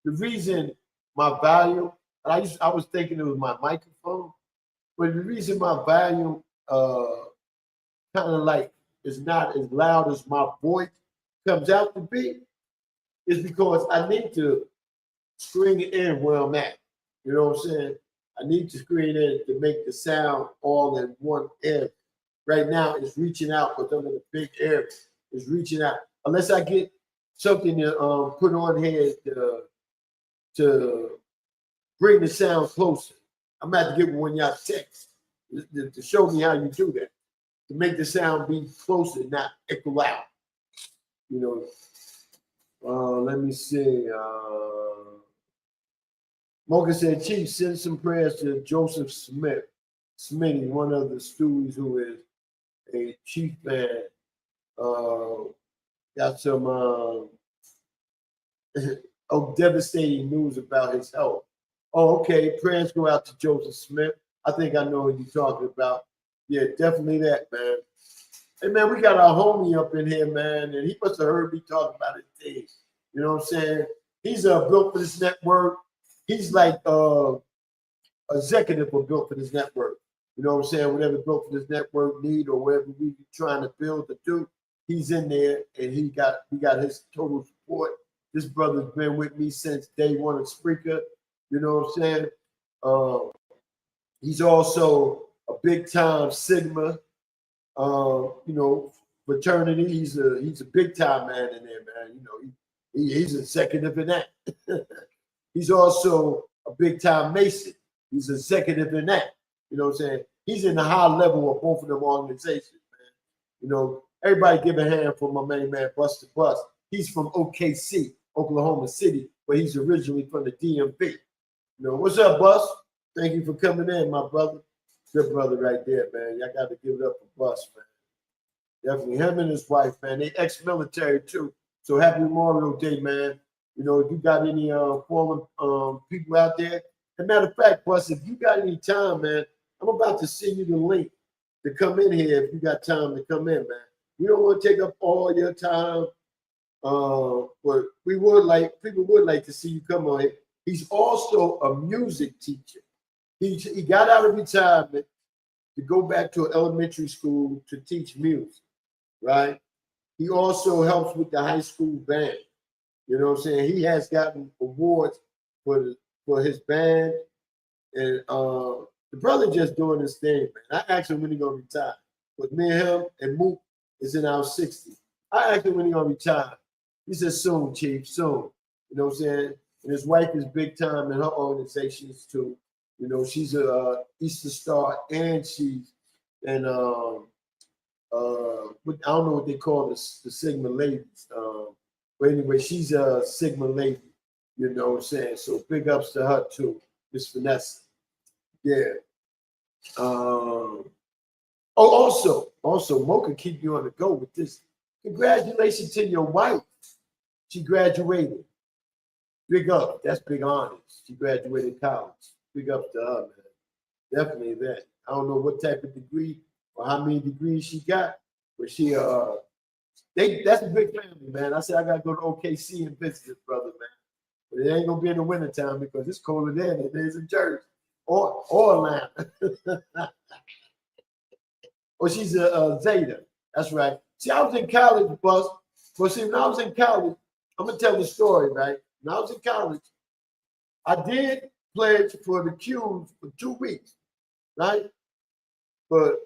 The reason my volume, I was thinking it was my microphone, but the reason my volume kind of like is not as loud as my voice comes out to be is because I need to screen it in where I'm at. You know what I'm saying? I need to screen in to make the sound all in one area. Right now, it's reaching out because I'm in a big area. It's reaching out. Unless I get something to put on here to bring the sound closer. I'm going to have to get one y'all text to show me how you do that. To make the sound be closer, not echo out. Let me see. Mocha said, Chief, send some prayers to Joseph Smitty, one of the Stewies who is a Chief fan. Got some devastating news about his health. Oh, okay. Prayers go out to Joseph Smith. I think I know what you're talking about. Yeah, definitely that, man. Hey, man, we got our homie up in here, man, and he must have heard me talk about his things. You know what I'm saying? He's built for this network. He's like executive for Built for this network. You know what I'm saying? Whatever Built for this network need or whatever we trying to build to do, he's in there and we got his total support. This brother's been with me since day one of Spreaker. You know what I'm saying? He's also a big time Sigma, fraternity. He's a big time man in there, man. You know, he's executive in that. He's also a big time Mason. He's executive in that. You know what I'm saying? He's in the high level of both of them organizations, man. You know, everybody give a hand for my main man, Buster Bust. He's from OKC, Oklahoma City, but he's originally from the DMV. You know, what's up, Bust? Thank you for coming in, my brother. Good brother right there, man. Y'all got to give it up for Bust, man. Definitely him and his wife, man. They ex-military too. So happy Memorial Day, man. You know, if you got any fallen people out there. As a matter of fact, Bust, if you got any time, man, I'm about to send you the link to come in here if you got time to come in, man. We don't want to take up all your time, but people would like to see you come on here. He's also a music teacher. He got out of retirement to go back to an elementary school to teach music, right? He also helps with the high school band. You know what I'm saying? He has gotten awards for his band, and the brother just doing his thing, man. I asked him when he gonna retire. But me and him and Mook is in our 60s. I asked him when he gonna retire. He said soon, Chief, soon. You know what I'm saying? And his wife is big time in her organizations too. You know, she's a Easter Star, and she's and I don't know what they call the Sigma ladies. But anyway, she's a Sigma lady. You know what I'm saying? So big ups to her too, Miss Vanessa. Yeah. Also, Mocha keep you on the go with this. Congratulations to your wife. She graduated. Big up. That's big honors. She graduated college. Big up to her, man. Definitely that. I don't know what type of degree or how many degrees she got, but she that's a big family, man. I said I gotta go to OKC and visit this brother, man. But it ain't gonna be in the wintertime because it's colder there than it is in Jersey or Atlanta. Or she's a Zeta. That's right. See, I was in college, Buzz. But see, when I was in college, I'm gonna tell the story, right? When I was in college, I did pledge for the Qs for 2 weeks, right? But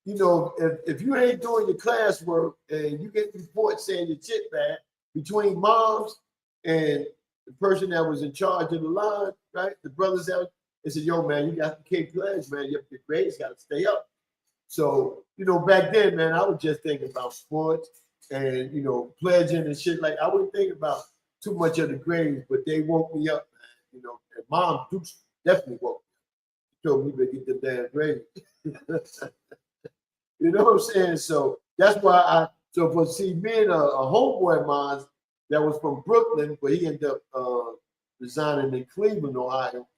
you know, if you ain't doing your classwork and you get reports saying your shit bad between moms and the person that was in charge of the line, right? The brothers out, they said, yo, man, you got to keep pledge, man. Your grades got to stay up. So, you know, back then, man, I was just thinking about sports and, you know, pledging and shit. Like, I wouldn't think about too much of the grades, but they woke me up, man. You know, and Mom Dukes definitely woke me up. She told me to get the damn grades. You know what I'm saying? So that's why for me and a homeboy of mine that was from Brooklyn, but he ended up resigning in Cleveland, Ohio.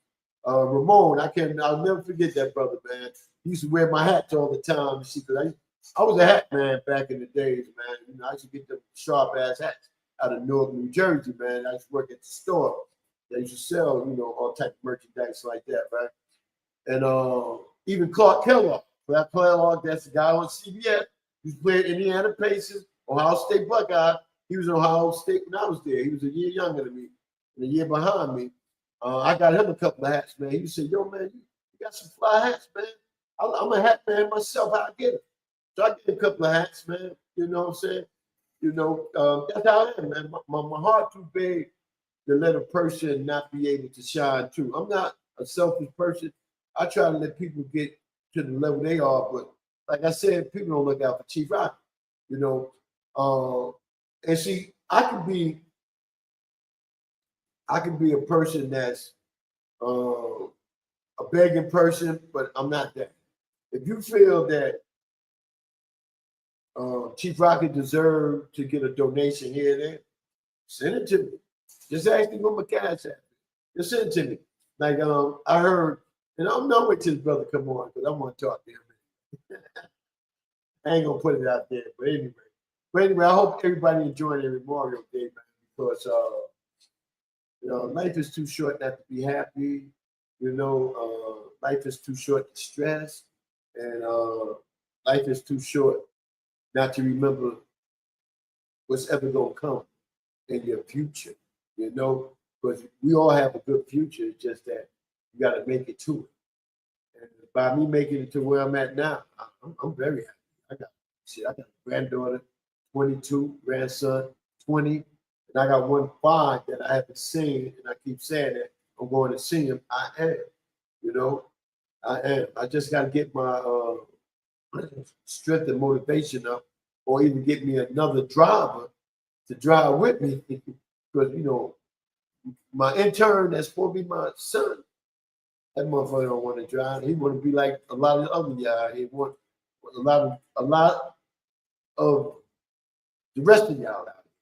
Ramon, I'll never forget that brother, man. He used to wear my hats all the time. Because I was a hat man back in the days, man. You know, I used to get them sharp ass hats out of Newark, New Jersey, man. I used to work at the store. They used to sell, you know, all type of merchandise like that, right? And even Clark Kellogg. That Kellogg, that's the guy on CBS. He's playing Indiana Pacers, Ohio State Buckeye. He was in Ohio State when I was there. He was a year younger than me, and a year behind me. I got him a couple of hats, man. He said, yo, man, you got some fly hats, man. I'm a hat man myself. How I get it? So I get a couple of hats, man. You know what I'm saying? You know, that's how I am, man. My heart too big to let a person not be able to shine too. I'm not a selfish person. I try to let people get to the level they are, but like I said, people don't look out for Chief Rock, you know. And see, I can be a person that's a begging person, but I'm not that. If you feel that Chief Rocket deserved to get a donation here and there, send it to me. Just ask me what my cash at. Just send it to me. Like I heard. And I'm not waiting till his brother come on because I want to talk to him. I ain't gonna put it out there, but anyway, I hope everybody enjoyed their Memorial Day, man, because You know, life is too short not to be happy. You know, life is too short to stress, and life is too short not to remember what's ever gonna come in your future. You know, because we all have a good future. It's just that you got to make it to it. And by me making it to where I'm at now, I'm very happy. I got a granddaughter, 22, grandson, 20, and I got 1 5 that I haven't seen, and I keep saying that I'm going to see him. I am, you know, I am. I just got to get my strength and motivation up, or even get me another driver to drive with me, because you know, my intern that's supposed to be my son, that motherfucker don't want to drive. He want to be like a lot of the other y'all. He want a lot of the rest of y'all out here.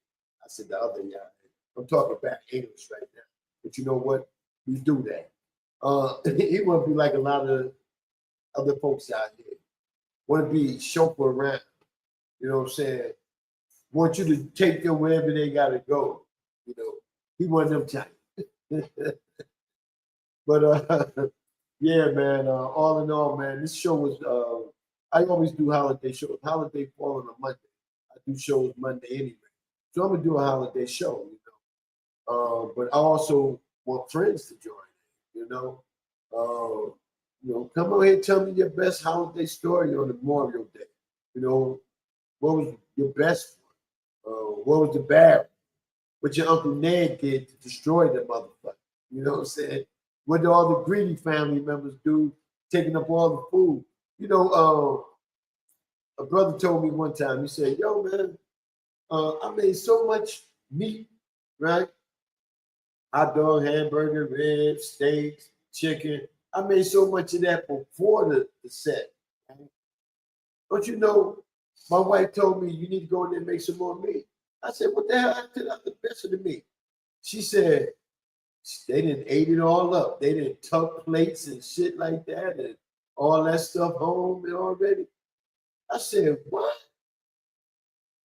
I said the other y'all. I'm talking back English right now. But you know what? We do that. He want to be like a lot of other folks out here. Want to be chauffeur around. You know what I'm saying? Want you to take them wherever they gotta go. You know, he one of them type. But yeah, man. All in all, man, this show was. I always do holiday shows. Holiday fall on a Monday. I do shows Monday anyway, so I'm gonna do a holiday show. You know, but I also want friends to join. You know, come on here, tell me your best holiday story on Memorial Day. You know, what was your best one? What was the bad one? What your Uncle Ned did to destroy the motherfucker. You know what I'm saying? What did all the greedy family members do, taking up all the food? You know, a brother told me one time, he said, yo, man, I made so much meat, right? Hot dog, hamburger, ribs, steaks, chicken. I made so much of that before the set. Right? Don't you know, my wife told me, you need to go in there and make some more meat. I said, what the hell happened to the best of the meat? She said, they didn't ate it all up. They didn't tuck plates and shit like that and all that stuff home and already. I said, what?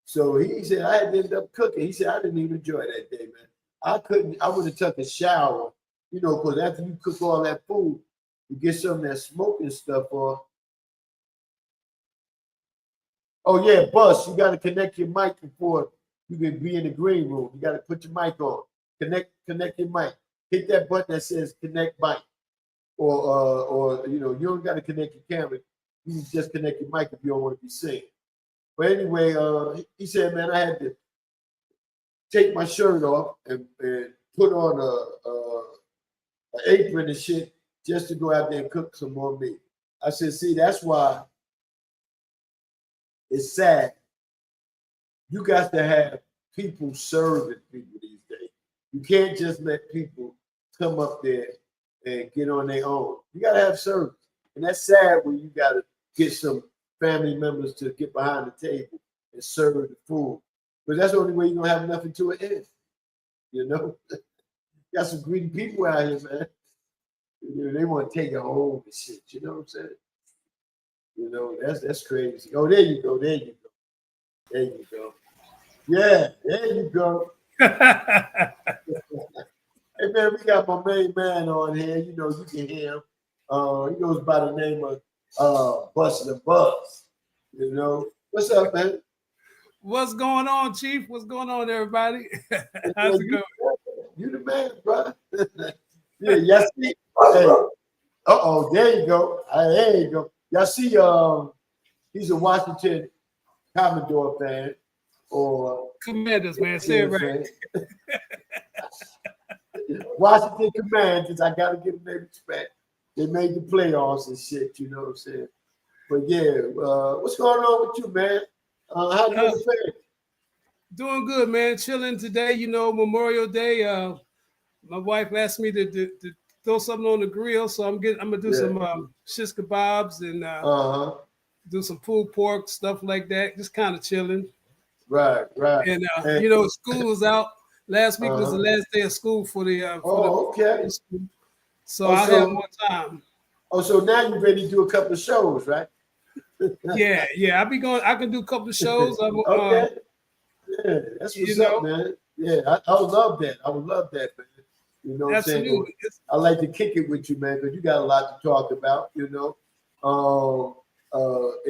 So he said, I had to end up cooking. He said, I didn't even enjoy that day, man. I would have took a shower, you know, because after you cook all that food, you get some of that smoking stuff off. Oh, yeah, Bus, you got to connect your mic before you can be in the green room. You got to put your mic on. Connect your mic. Hit that button that says connect mic. Or you know, you don't got to connect your camera. You can just connect your mic if you don't want to be seen. But anyway, he said, man, I had to take my shirt off and put on an apron and shit just to go out there and cook some more meat. I said, see, that's why it's sad. You got to have people serving people these days. You can't just let people come up there and get on their own. You got to have service. And that's sad when you got to get some family members to get behind the table and serve the food. But that's the only way you're going to have nothing to it is. You know? Got some greedy people out here, man. You know, they want to take it home and shit. You know what I'm saying? You know, that's crazy. Oh, there you go. There you go. There you go. Yeah, there you go. Hey, man, we got my main man on here. You know, you can hear him. He goes by the name of Bust the Buzz. You know, what's up, man? What's going on, Chief? What's going on, everybody? How's it going? You the man, brother. Yeah, y'all see. Hey, there you go. There you go. Y'all see, he's a Washington Commodore fan. Or Commanders, man. Say it right. Washington Commanders, I gotta give them their respect. They made the playoffs and shit, you know what I'm saying? But yeah, what's going on with you, man? How you doing? Doing good, man. Chilling today, you know, Memorial Day. My wife asked me to throw something on the grill, so I'm gonna do some shish kebabs and do some pulled pork, stuff like that. Just kind of chilling. Right. And you know, school was out. Last week was the last day of school for the okay. So I have more time. Oh, so now you're ready to do a couple of shows, right? Yeah. I can do a couple of shows. Okay. Yeah, that's what's up, man. Yeah, I would love that. I would love that, man. You know what I'm saying? I like to kick it with you, man, because you got a lot to talk about, you know.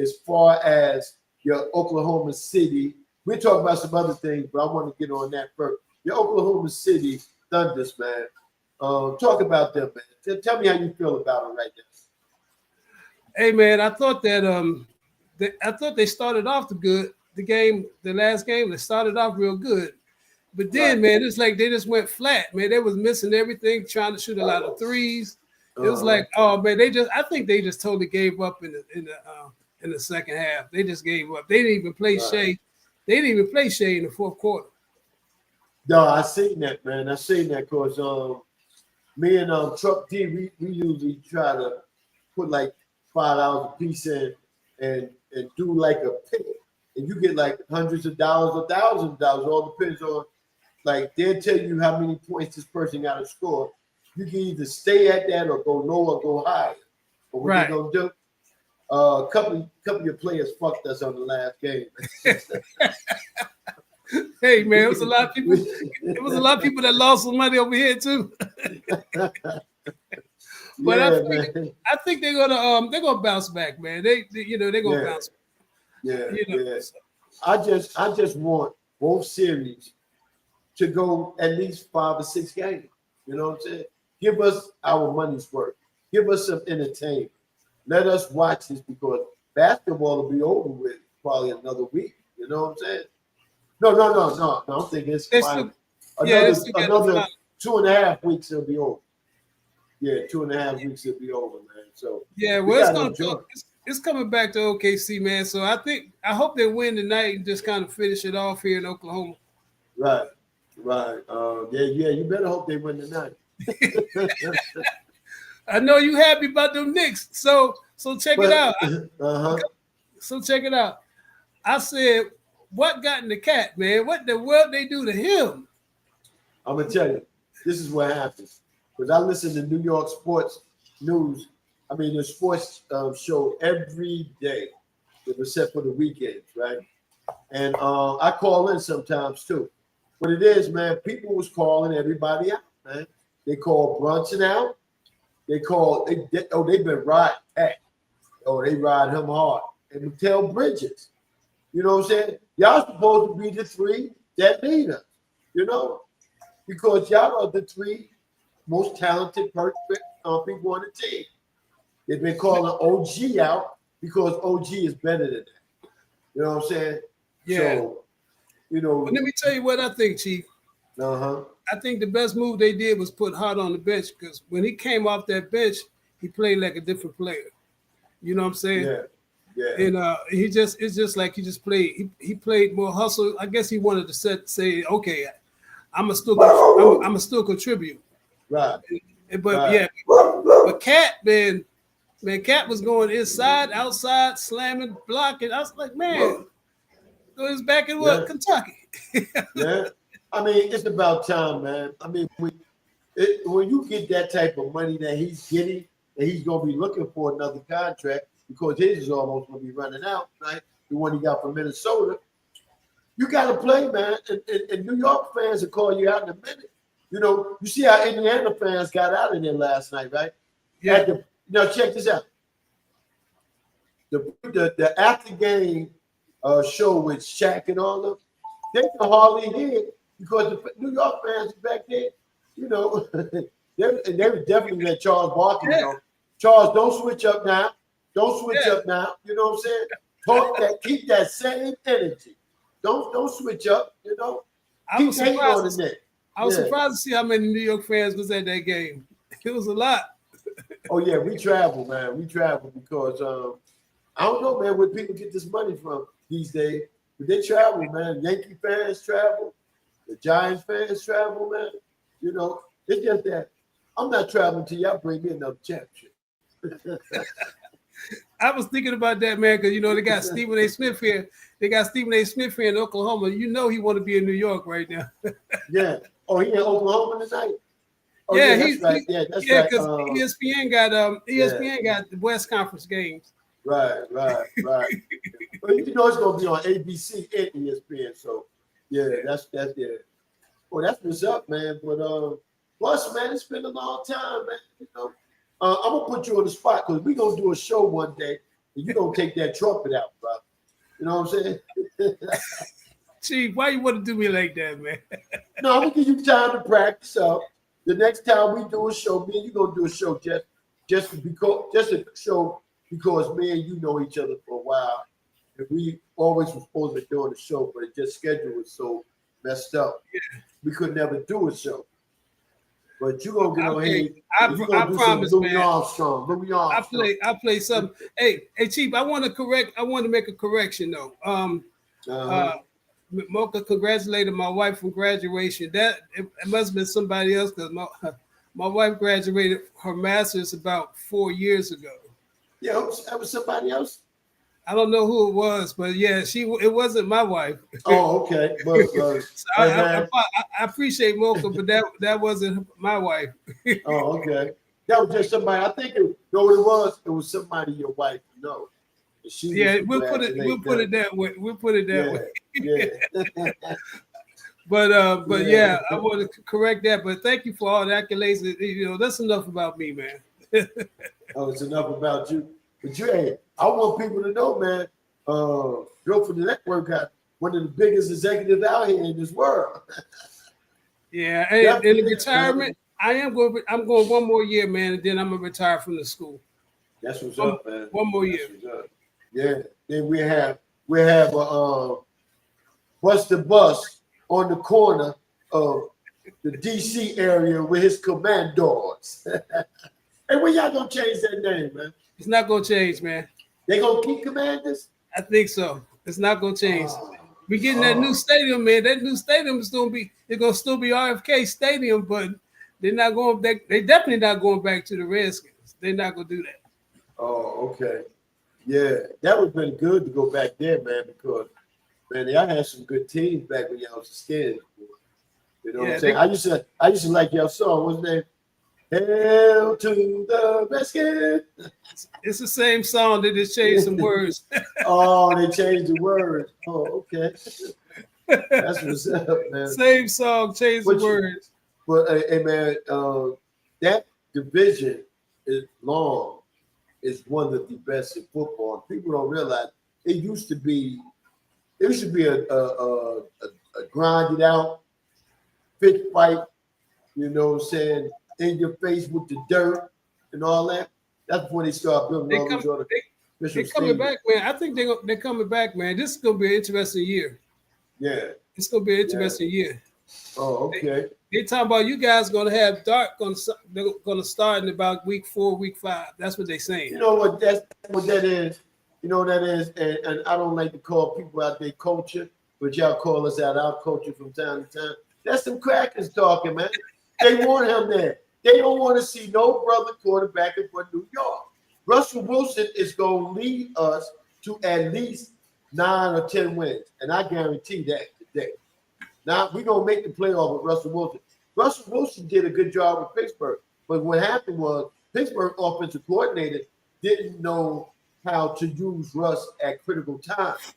As far as your Oklahoma City, we'll talk about some other things, but I want to get on that first. Your Oklahoma City Thunders, man. Talk about them, man. Tell me how you feel about it right now. Hey, man, I thought that they started off the last game. They started off real good, but then, man, it's like they just went flat. Man, they was missing everything, trying to shoot a lot of threes. It was like, oh man, I think they just totally gave up in the second half. They just gave up. They didn't even play Shea. They didn't even play Shea in the fourth quarter. No, I seen that, man. I seen that because me and Truck D, we usually try to put like $5 a piece in and do like a pick, and you get like hundreds of dollars or thousands of dollars. All depends on, like, they'll tell you how many points this person got to score. You can either stay at that or go low or go high. But what they gonna do? A couple of your players fucked us on the last game. Hey man, it was a lot of people. It was a lot of people that lost some money over here too. But yeah, I think they're gonna bounce back, man. They're gonna bounce back. Yeah, yeah. I just want both series to go at least 5 or 6 games. You know what I'm saying? Give us our money's worth. Give us some entertainment. Let us watch this because basketball will be over with probably another week. You know what I'm saying? No. I'm thinking it's another 2.5 weeks it'll be over. Yeah, 2.5 weeks it'll be over, man. So yeah, well, it's coming back to OKC, man. So I hope they win tonight and just kind of finish it off here in Oklahoma. Right. Yeah. You better hope they win tonight. I know you happy about them Knicks. So check it out. So check it out. I said, what got in the cat, man? What the world they do to him? I'm gonna tell you, this is what happens. Because I listen to New York sports news. I mean, the sports show every day, except for the weekends, right? And I call in sometimes too. What it is, man, people was calling everybody out, man. They called Brunson out. They've been riding Pat. Oh, they ride him hard. And Mikal Bridges. You know what I'm saying? Y'all supposed to be the 3 that lead us, you know? Because y'all are the 3 most talented people on the team. They've been calling OG out because OG is better than that. You know what I'm saying? Yeah. So, you know. But let me tell you what I think, Chief. I think the best move they did was put Hart on the bench because when he came off that bench, he played like a different player. You know what I'm saying? Yeah. And it's just like he just played. He played more hustle. I guess he wanted to say, okay, I'm still contribute. Right. But Cat, man, Cat was going inside, outside, slamming, blocking. I was like, man, so he's back in Kentucky. Yeah. I mean, it's about time, man. I mean, when you get that type of money that he's getting, and he's going to be looking for another contract because his is almost going to be running out, right? The one he got from Minnesota. You got to play, man. And New York fans will call you out in a minute. You know, you see how Indiana fans got out of there last night, right? Yeah. Now, check this out. The after game show with Shaq and all of them, they can hardly hear it because the New York fans back there, you know, they would definitely let Charles Barkley know. Charles, don't switch up now. Don't switch up now. You know what I'm saying? Talk that, keep that same energy. Don't switch up, you know. I was surprised to see how many New York fans was at that game. It was a lot. Oh yeah, we travel, man. We travel because I don't know, man, where people get this money from these days. But they travel, man. Yankee fans travel. The Giants fans travel, man. You know, it's just that I'm not traveling till y'all bring me another championship. I was thinking about that, man, because, you know, they got Stephen A. Smith here. They got Stephen A. Smith here in Oklahoma. You know he want to be in New York right now. Yeah. Oh, he in Oklahoma tonight? Oh, yeah, that's right. Yeah, that's right. Because ESPN got the West Conference games. Right. Well, you know it's gonna be on ABC and ESPN. So yeah, that's yeah. Well, that's what's up, man. But Bus, man, it's been a long time, man. You know, I'm gonna put you on the spot because we're gonna do a show one day, and you gonna take that trumpet out, bro. You know what I'm saying? Chief, why you want to do me like that, man? No, I'm gonna give you time to practice up. The next time we do a show, me and you gonna do a show just a show because me and you know each other for a while. And we always were supposed to be doing a show, but it just schedule was so messed up. Yeah. We could never do a show. But you gonna get on here. I promise, man. Louis Armstrong. I play something. Hey, Chief, I want to make a correction though. Mocha congratulated my wife from graduation. It must have been somebody else because my wife graduated her master's about 4 years ago. Yeah, that was somebody else. I don't know who it was, but yeah, it wasn't my wife. Oh, okay. But, so I appreciate Mocha, but that wasn't my wife. Oh, okay. That was just somebody. I think it was. It was somebody your wife know. We'll put it that way. We'll put it that way. Yeah. But yeah, I want to correct that. But thank you for all the accolades. You know, that's enough about me, man. Oh, it's enough about you. But hey, I want people to know, man. Built for the Network got one of the biggest executives out here in this world. Yeah, and in retirement, I'm going one more year, man, and then I'm gonna retire from the school. That's what's up, man. One more year. Yeah. Then we have Buster Bus on the corner of the DC area with his commandos. Hey, when y'all gonna change that name, man? It's not gonna change, man. They gonna keep Commanders? I think so. It's not gonna change. We getting that new stadium, man. That new stadium is gonna still be RFK Stadium, but they're not going back. They definitely not going back to the Redskins. They're not gonna do that. Oh, okay. Yeah, that would have been good to go back there, man, because man, y'all had some good teams back when y'all was scared. You know what I'm saying? I used to like y'all song. What's the name? Hail to the Redskins. It's the same song. They just changed some words. Oh, they changed the words. Oh, okay. That's what's up, man. Same song, changed the words. But hey, man, that division is long. Is one of the best in football. People don't realize it used to be a grinded out fit fight, you know what I'm saying, in your face with the dirt and all that. That's when they start building all these other. They're coming back, man. I think they're coming back, man. This is gonna be an interesting year. Yeah, it's gonna be an interesting year. Oh, okay. They talking about you guys gonna have dark gonna start in about week 4, week 5. That's what they saying. You know what that is. You know what that is, and I don't like to call people out their culture, but y'all call us out our culture from time to time. That's some crackers talking, man. They want him there. They don't want to see no brother quarterback for New York. Russell Wilson is going to lead us to at least 9 or 10 wins, and I guarantee that today. Now, we're going to make the playoff with Russell Wilson. Russell Wilson did a good job with Pittsburgh, but what happened was Pittsburgh offensive coordinator didn't know how to use Russ at critical times.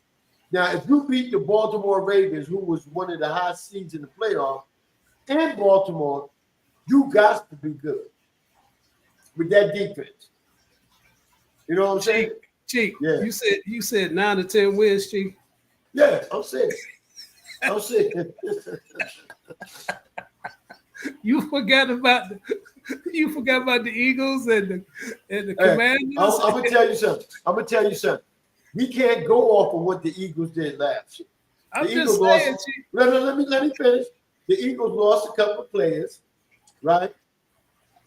Now, if you beat the Baltimore Ravens, who was one of the high seeds in the playoff, in Baltimore, you got to be good with that defense. You know what I'm saying? Chief, yeah. You said 9 to 10 wins, Chief. Yeah, I'm saying. I'm saying. You forgot about the Eagles and the Commanders. I'm gonna tell you something. We can't go off of what the Eagles did last year. I'm just saying, Chief. Let me finish. The Eagles lost a couple of players, right?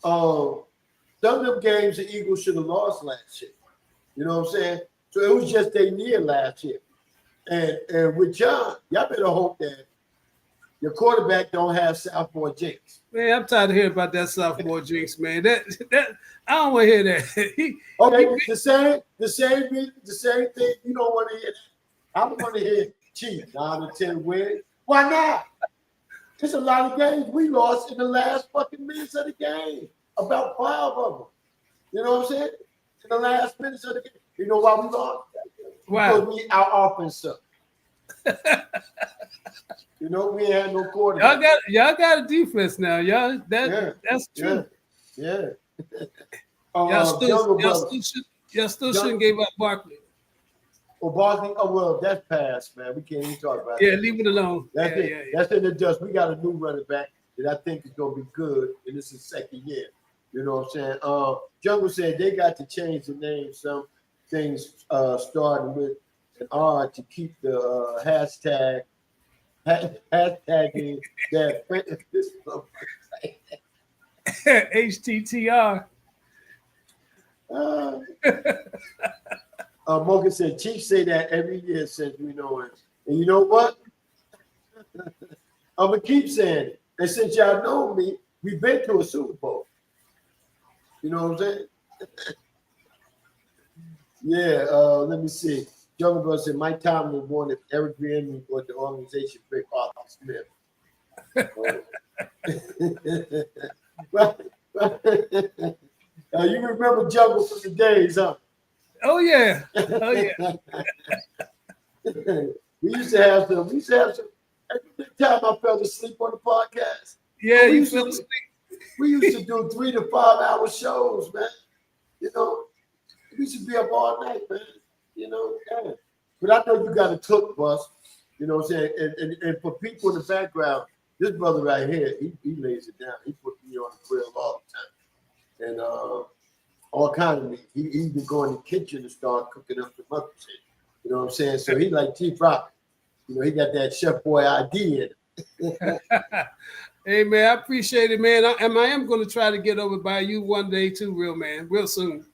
Some of them games the Eagles should have lost last year. You know what I'm saying? So it was just their year last year. And with John, y'all better hope that your quarterback don't have sophomore jinx. Man, I'm tired of hearing about that sophomore jinx, man. That I don't want to hear that. The same thing. You don't want to hear that. I don't want to hear Chief 9 to 10 wins. Why not? There's a lot of games we lost in the last fucking minutes of the game. About 5 of them. You know what I'm saying? In the last minutes of the game. You know why we lost? Wow. Because our offense sucked. You know, we ain't had no quarterback. Y'all got a defense now. That's true. Yeah. Y'all still shouldn't give up Barkley. Well, Barkley, well, that's past, man. We can't even talk about Yeah, that. leave it alone. That's it. That's in the dust. We got a new running back that I think is going to be good, and this is second year. You know what I'm saying? Jungle said they got to change the name. Some things starting with an R to keep the hashtagging that. HTTR. Morgan said, Chief say that every year since we know it. And you know what? I'm going to keep saying it. And since y'all know me, we've been to a Super Bowl. You know what I'm saying? Yeah, let me see. Jungle Brother said, Mike Tomlin wanted Eric Bieniemy or the organization pick Arthur Smith. You remember Jungle from the days, huh? Oh yeah. We used to have some. Every time I fell asleep on the podcast. Yeah, you fell asleep. We used to do 3 to 5 hour shows, man. You know, we should be up all night, man. You know, yeah. But I know you got a cook, boss. You know what I'm saying? And for people in the background, this brother right here, he lays it down. He put me on the grill all the time. And all kind of meat. He even go in the kitchen and start cooking up some other shit. You know what I'm saying? So he like Chief Rock. You know, he got that chef boy ID in him. Hey man, I appreciate it, man. I am going to try to get over by you one day too, real soon.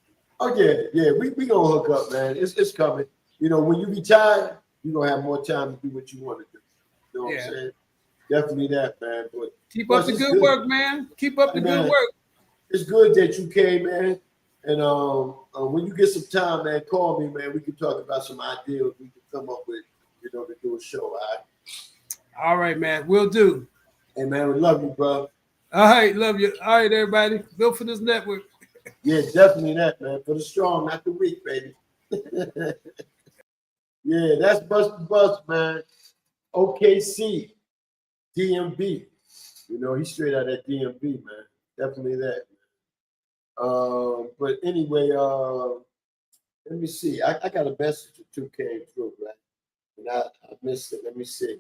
Oh yeah, we gonna hook up, man. It's coming. You know, when you retire, you're gonna have more time to do what you want to do. You know what I'm saying? Definitely that, man. But keep up the good work, man. Keep up the good work. It's good that you came, man. And when you get some time, man, call me, man. We can talk about some ideas we can come up with, you know, to do a show. All right. All right, man. We'll do. Hey, man, we love you, bro. All right, love you. All right, everybody. Built for this network. Yeah, definitely that, man. For the strong, not the weak, baby. Yeah, that's Buster Bust, man. OKC, DMV. You know, he's straight out of DMV, man. Definitely that. But anyway, let me see. I got a message or two came through, right? And I missed it. Let me see.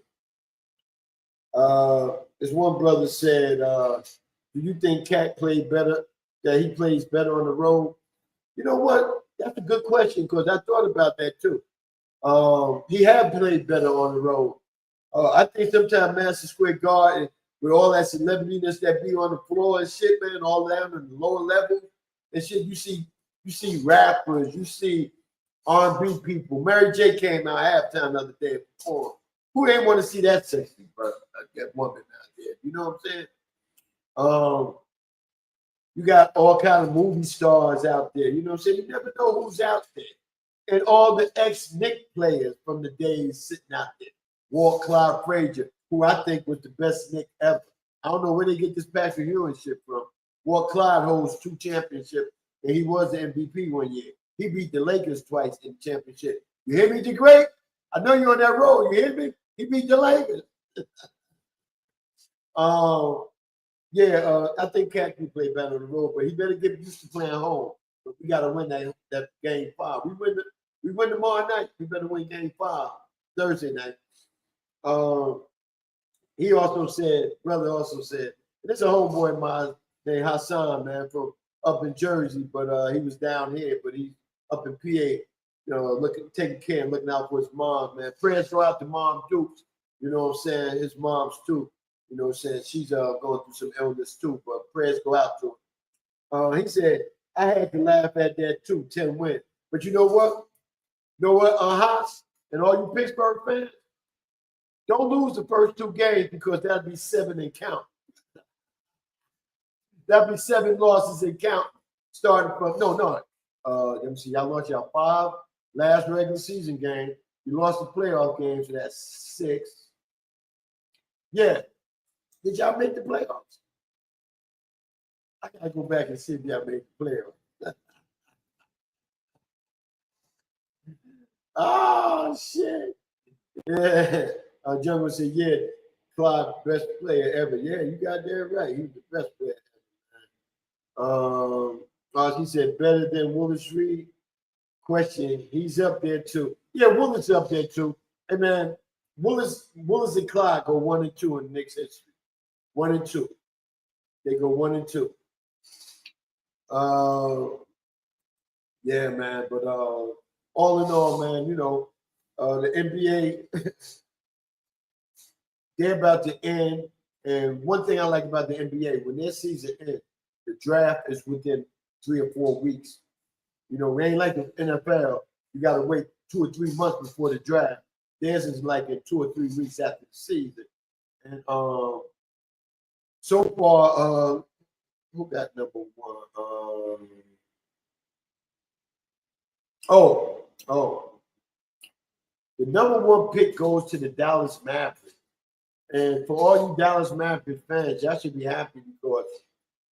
This one brother said, do you think Cat played better, that he plays better on the road? You know what? That's a good question because I thought about that too. He had played better on the road. I think sometimes Madison Square Garden, with all that celebrityness that be on the floor and shit, man, all that on the lower level and shit, you see rappers, you see R&B people. Mary J came out halftime the other day and performed. Who ain't want to see that sexy, bro? That woman out there. You know what I'm saying? You got all kind of movie stars out there. You know what I'm saying? You never know who's out there. And all the ex-Knick players from the days sitting out there. Walt Clyde Frazier, who I think was the best Knick ever. I don't know where they get this Patrick Ewing shit from. Walt Clyde holds 2 championships, and he was the MVP one year. He beat the Lakers twice in the championship. You hear me, DeGray? I know you're on that road. You hear me? He beat the Lakers. I think Cat can play better on the road, but he better get used to playing home. But we got to win that game 5. We win tomorrow night. We better win game 5 Thursday night. He also said, brother also said, there's a homeboy of mine named Hassan, man, from up in Jersey, but he was down here, but he's up in PA, you know, taking care and looking out for his mom, man. Prayers go out to Mom Dukes, you know what I'm saying? His mom's too, you know what I'm saying? She's going through some illness too, but prayers go out to her. He said, I had to laugh at that too, 10 wins. But you know what? You know what, Haas and all you Pittsburgh fans? Don't lose the first 2 games because that'd be 7 and count. That'd be 7 losses and count starting from, let me see, y'all lost y'all 5 last regular season game. You lost the playoff game, so that's 6. Yeah. Did y'all make the playoffs? I gotta go back and see if y'all made the playoffs. Oh, shit. Yeah. Jungle said, yeah, Clyde, best player ever. Yeah, you got that right. He's the best player ever. He said, better than Willis Reed. Question, he's up there too. Yeah, Willis up there too. And man, Willis and Clyde go 1 and 2 in Knicks history. 1 and 2. They go 1 and 2. Yeah, man. But all in all, man, you know, the NBA, they're about to end. And one thing I like about the NBA, when their season ends, the draft is within 3 or 4 weeks. You know, it ain't like the NFL. You got to wait 2 or 3 months before the draft. Theirs is like in 2 or 3 weeks after the season. And so far, who got number 1? The number 1 pick goes to the Dallas Mavericks. And for all you Dallas Mavericks fans, y'all should be happy because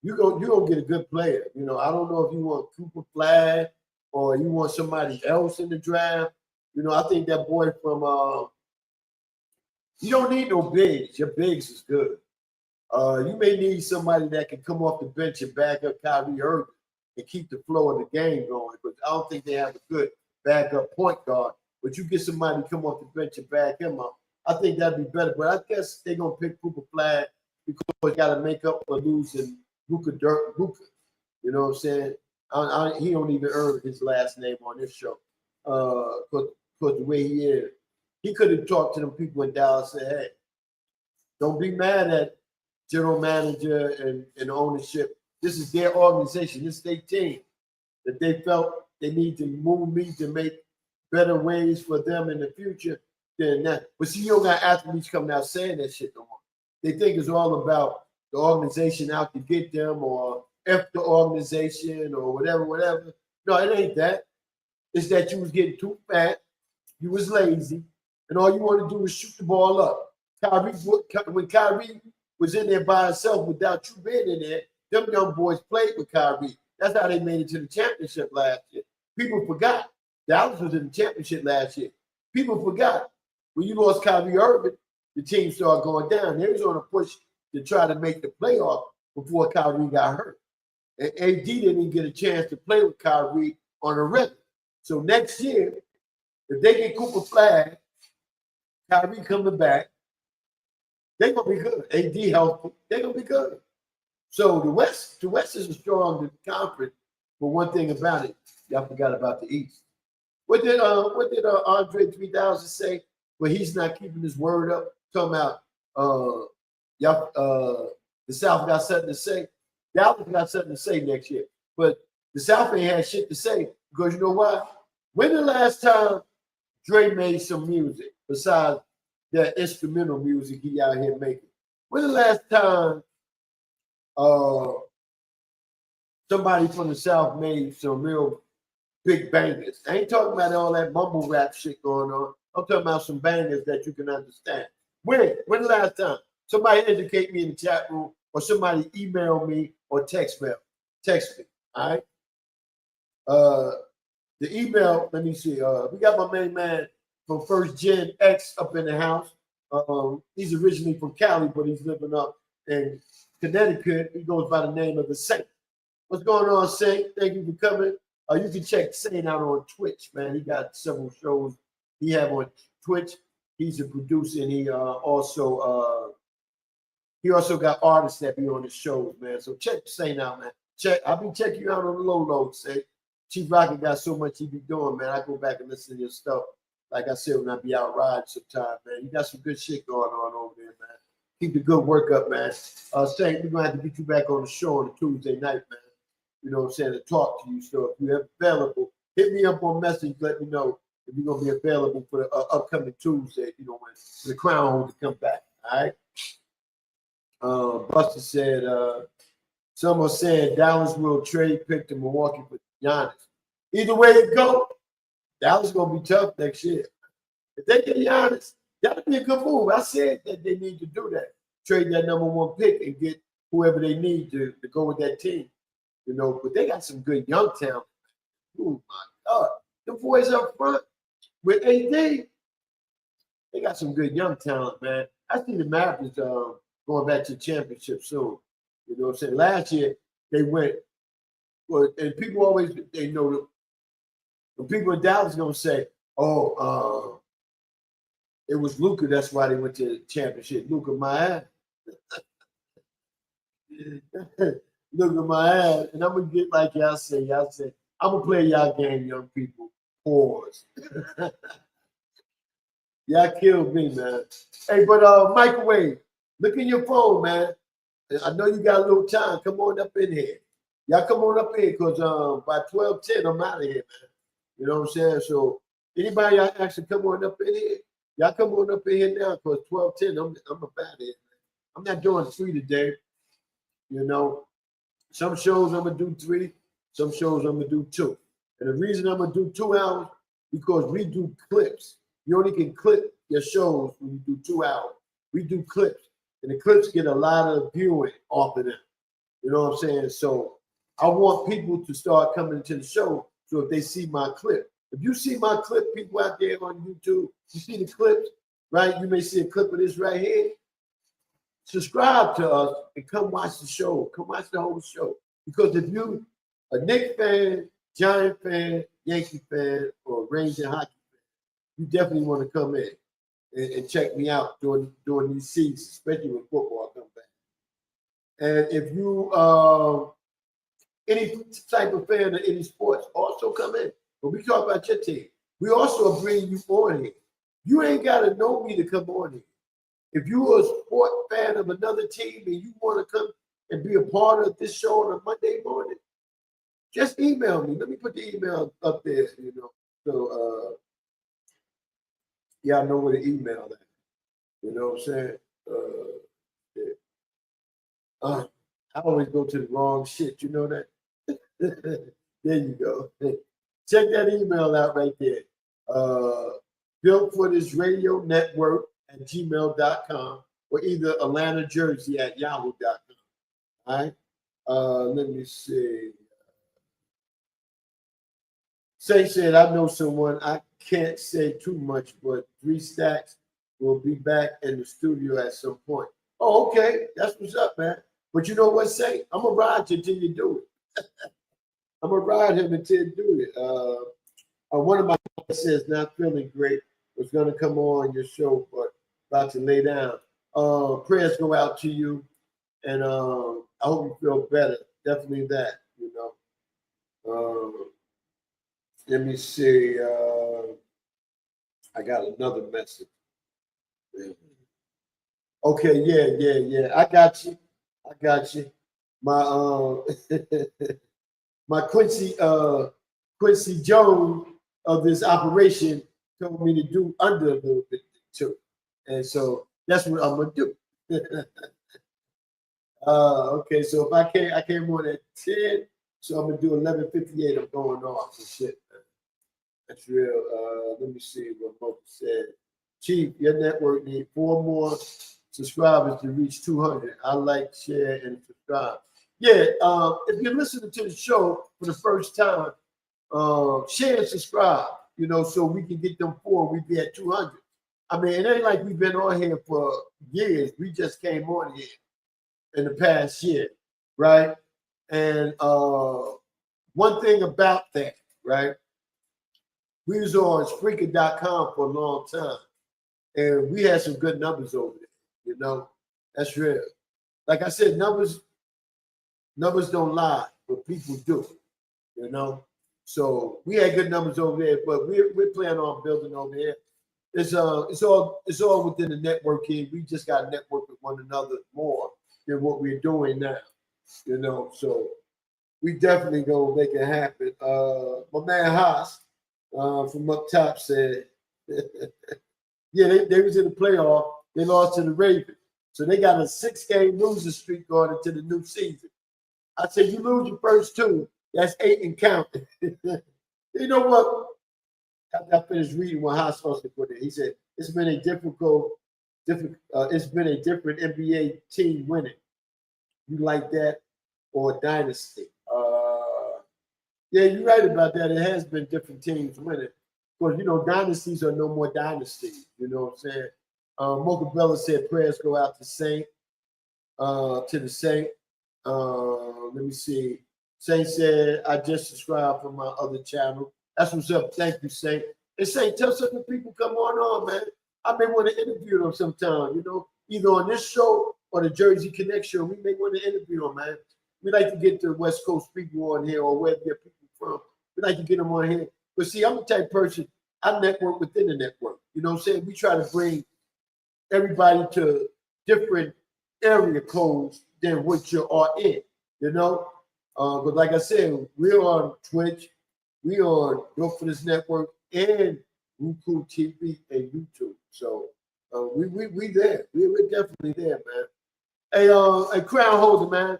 you're gonna get a good player. You know, I don't know if you want Cooper Flag or you want somebody else in the draft. You know, I think that boy from you don't need no bigs. Your bigs is good. You may need somebody that can come off the bench and back up Kyrie Irving and keep the flow of the game going. But I don't think they have a good backup point guard. But you get somebody to come off the bench and back him up. I think that'd be better. But I guess they're gonna pick Cooper Flag because they got to make up for losing Luka. You know what I'm saying? He don't even earn his last name on this show. Because the way he is, he could have talked to them people in Dallas and said, "Hey, don't be mad at general manager and ownership. This is their organization. This is their team. That they felt they need to move me to make better ways for them in the future than that." But see, you don't got athletes coming out saying that shit no more. They think it's all about the organization out to get them or F the organization or whatever. No, it ain't that. It's that you was getting too fat, you was lazy, and all you want to do is shoot the ball up. When Kyrie was in there by himself without you being in there, them young boys played with Kyrie. That's how they made it to the championship last year. People forgot. Dallas was in the championship last year. People forgot. When you lost Kyrie Irving, the team started going down. They was on a push to try to make the playoff before Kyrie got hurt. And AD didn't even get a chance to play with Kyrie on a regular. So next year, if they get Cooper Flag, Kyrie coming back, they're gonna be good. AD healthy, they're gonna be good. So the West is a strong conference. But one thing about it, y'all forgot about the East. What did Andre 3000 say? Well, he's not keeping his word up. Talking about the South got something to say. Dallas got something to say next year. But the South ain't had shit to say because you know why? When the last time Dre made some music besides that instrumental music he out here making? When the last time somebody from the South made some real big bangers? I ain't talking about all that mumble rap shit going on. I'm talking about some bangers that you can understand. When the last time? Somebody indicate me in the chat room or somebody email me or text me. All right. The email, let me see. We got my main man from First Gen X up in the house. He's originally from Cali, but he's living up in Connecticut. He goes by the name of the Saint. What's going on, Saint? Thank you for coming. You can check Saint out on Twitch, man. He got several shows he have on Twitch. He's a producer, and he also got artists that be on the shows, man. So check Saint out, man. I'll be checking you out on the low, Saint. Chief Rocket got so much he be doing, man. I go back and listen to your stuff. Like I said, when I be out riding sometime, man. You got some good shit going on over there, man. Keep the good work up, man. Saint, we're gonna have to get you back on the show on a Tuesday night, man. You know what I'm saying, to talk to you. So if you're available, hit me up on message, let me know if you're gonna be available for the upcoming Tuesday, you know, when the crown holder come back. All right. Buster said, someone said Dallas will trade pick to Milwaukee for Giannis. Either way it go, Dallas gonna be tough next year. If they get Giannis, that'll be a good move. I said that they need to do that. Trade that number 1 pick and get whoever they need to go with that team. You know, but they got some good young talent. Oh my God. The boys up front with AD. They got some good young talent, man. I see the Mavericks going back to the championship soon. You know what I'm saying? Last year they went, well, and people always they know that when people in Dallas gonna say, "Oh, it was Luka. That's why they went to the championship." Luka, my ass. Look at my ass, and I'm gonna get like y'all say. Y'all say I'm gonna play y'all game, young people. Pause. Y'all killed me, man. Hey, but microwave, look in your phone, man. I know you got a little time. Come on up in here. Y'all come on up here, because by 12:10, I'm out of here, man. You know what I'm saying? So anybody y'all actually come on up in here, y'all come on up in here now, because 12:10, I'm up out of here, man. I'm not doing 3 today. You know, some shows I'm gonna do 3, some shows I'm gonna do 2. And the reason I'm gonna do 2 hours, because we do clips. You only can clip your shows when you do 2 hours. We do clips, and the clips get a lot of viewing off of them. You know what I'm saying? So I want people to start coming into the show. So if they see my clip, if you see my clip, people out there on YouTube, you see the clips, right? You may see a clip of this right here. Subscribe to us and come watch the show. Come watch the whole show. Because if you a Knicks fan, Giant fan, Yankee fan, or Ranger hockey fan, you definitely want to come in and check me out during these seasons, especially when football comes back. And if you any type of fan of any sports, also come in. When we talk about your team, we also are bringing you on here. You ain't got to know me to come on here. If you're a sport fan of another team and you want to come and be a part of this show on a Monday morning, just email me. Let me put the email up there, you know. So y'all know where to email that. You know what I'm saying? Yeah. I always go to the wrong shit, you know that? There you go. Check that email out right there. Built for this radio network at gmail.com, or either Atlanta, Jersey at yahoo.com. All right. Let me see. Say said, I know someone. I can't say too much, but 3 Stacks will be back in the studio at some point. Oh, okay. That's what's up, man. But you know what, Say? I'm going to ride you until you do it. I'm going to ride him until you do it. One of my friends says, not feeling great, was going to come on your show, but about to lay down. Prayers go out to you, and I hope you feel better. Definitely that, you know. Let me see. I got another message. Okay, yeah. I got you. My my Quincy Jones of this operation told me to do under a little bit too, and so that's what I'm gonna do. Okay, so if I came on at 10, so I'm gonna do 11:58. I'm going off and shit. That's real. Let me see what Mocha said. Chief, your network needs 4 more subscribers to reach 200. I like, share, and subscribe. Yeah, if you're listening to the show for the first time, share and subscribe, you know, so we can get them 4. We be at 200. I mean, it ain't like we've been on here for years. We just came on here in the past year, right? And one thing about that, right? We was on Spreaker.com for a long time, and we had some good numbers over there. You know, that's real. Like I said, numbers don't lie, but people do. You know, so we had good numbers over there, but we're planning on building over here. It's all within the network here. We just got to network with one another more than what we're doing now. You know, so we definitely gonna make it happen. My man Haas from up top said, yeah, they was in the playoff. They lost to the Ravens. So they got a 6-game losing streak going into the new season. I said, you lose your first 2, that's 8 and counting. You know what? After I finished reading what Haas supposed to put in, he said, it's been a different NBA team winning. You like that? Or dynasty? Yeah, you're right about that. It has been different teams winning. course, you know, dynasties are no more dynasties. You know what I'm saying? Mocha Bella said prayers go out to Saint, to the Saint. Let me see. Saint said, I just subscribed from my other channel. That's what's up. Thank you, Saint. And Saint, tell some of the people come on, man. I may want to interview them sometime, you know, either on this show or the Jersey Connect show. We may want to interview them, man. We like to get the West Coast people on here or where they're people from. We like to get them on here. But see, I'm the type of person, I network within the network. You know what I'm saying? We try to bring everybody to different area codes than what you are in, you know? But like I said, we're on Twitch, we on Built for This Network and Roku TV and YouTube. So we there. We're definitely there, man. Hey, Crown Holder, man.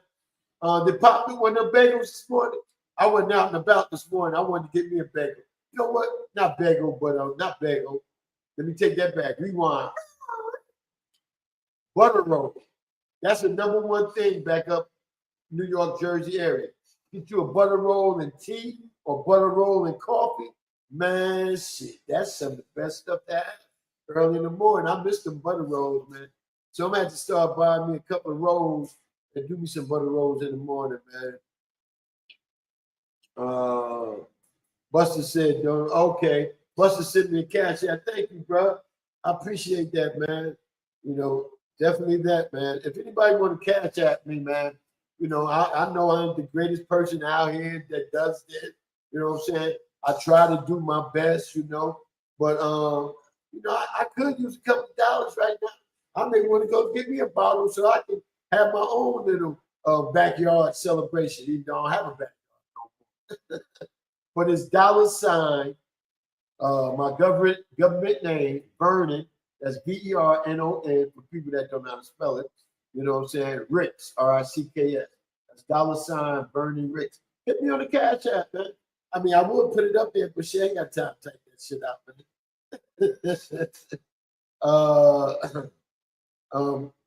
They popped me one of the bagels this morning. I went out and about this morning. I wanted to get me a bagel. You know what? Not bagel, but not bagel. Let me take that back. Rewind. Butter roll. That's the number one thing back up New York, Jersey area. Get you a butter roll and tea or butter roll and coffee. Man, shit, that's some of the best stuff to have early in the morning. I miss them butter rolls, man. So I'm going to have to start buying me a couple of rolls and do me some butter rolls in the morning, man. Buster said, okay. Buster sent me a cash. Yeah, thank you, bro. I appreciate that, man. You know, definitely that, man. If anybody want to cash at me, man, you know, I know I'm the greatest person out here that does this. You know what I'm saying? I try to do my best, you know, but you know, I could use a couple of dollars right now. I may want to go get me a bottle so I can have my own little backyard celebration. Even though I don't have a backyard no more. But it's $, my government name, Vernon. That's VERNON for people that don't know how to spell it. You know what I'm saying? Ricks, RICKS. That's $ Vernon Ricks. Hit me on the Cash App, man. I mean, I would put it up there, but she ain't got time to type that shit out, man.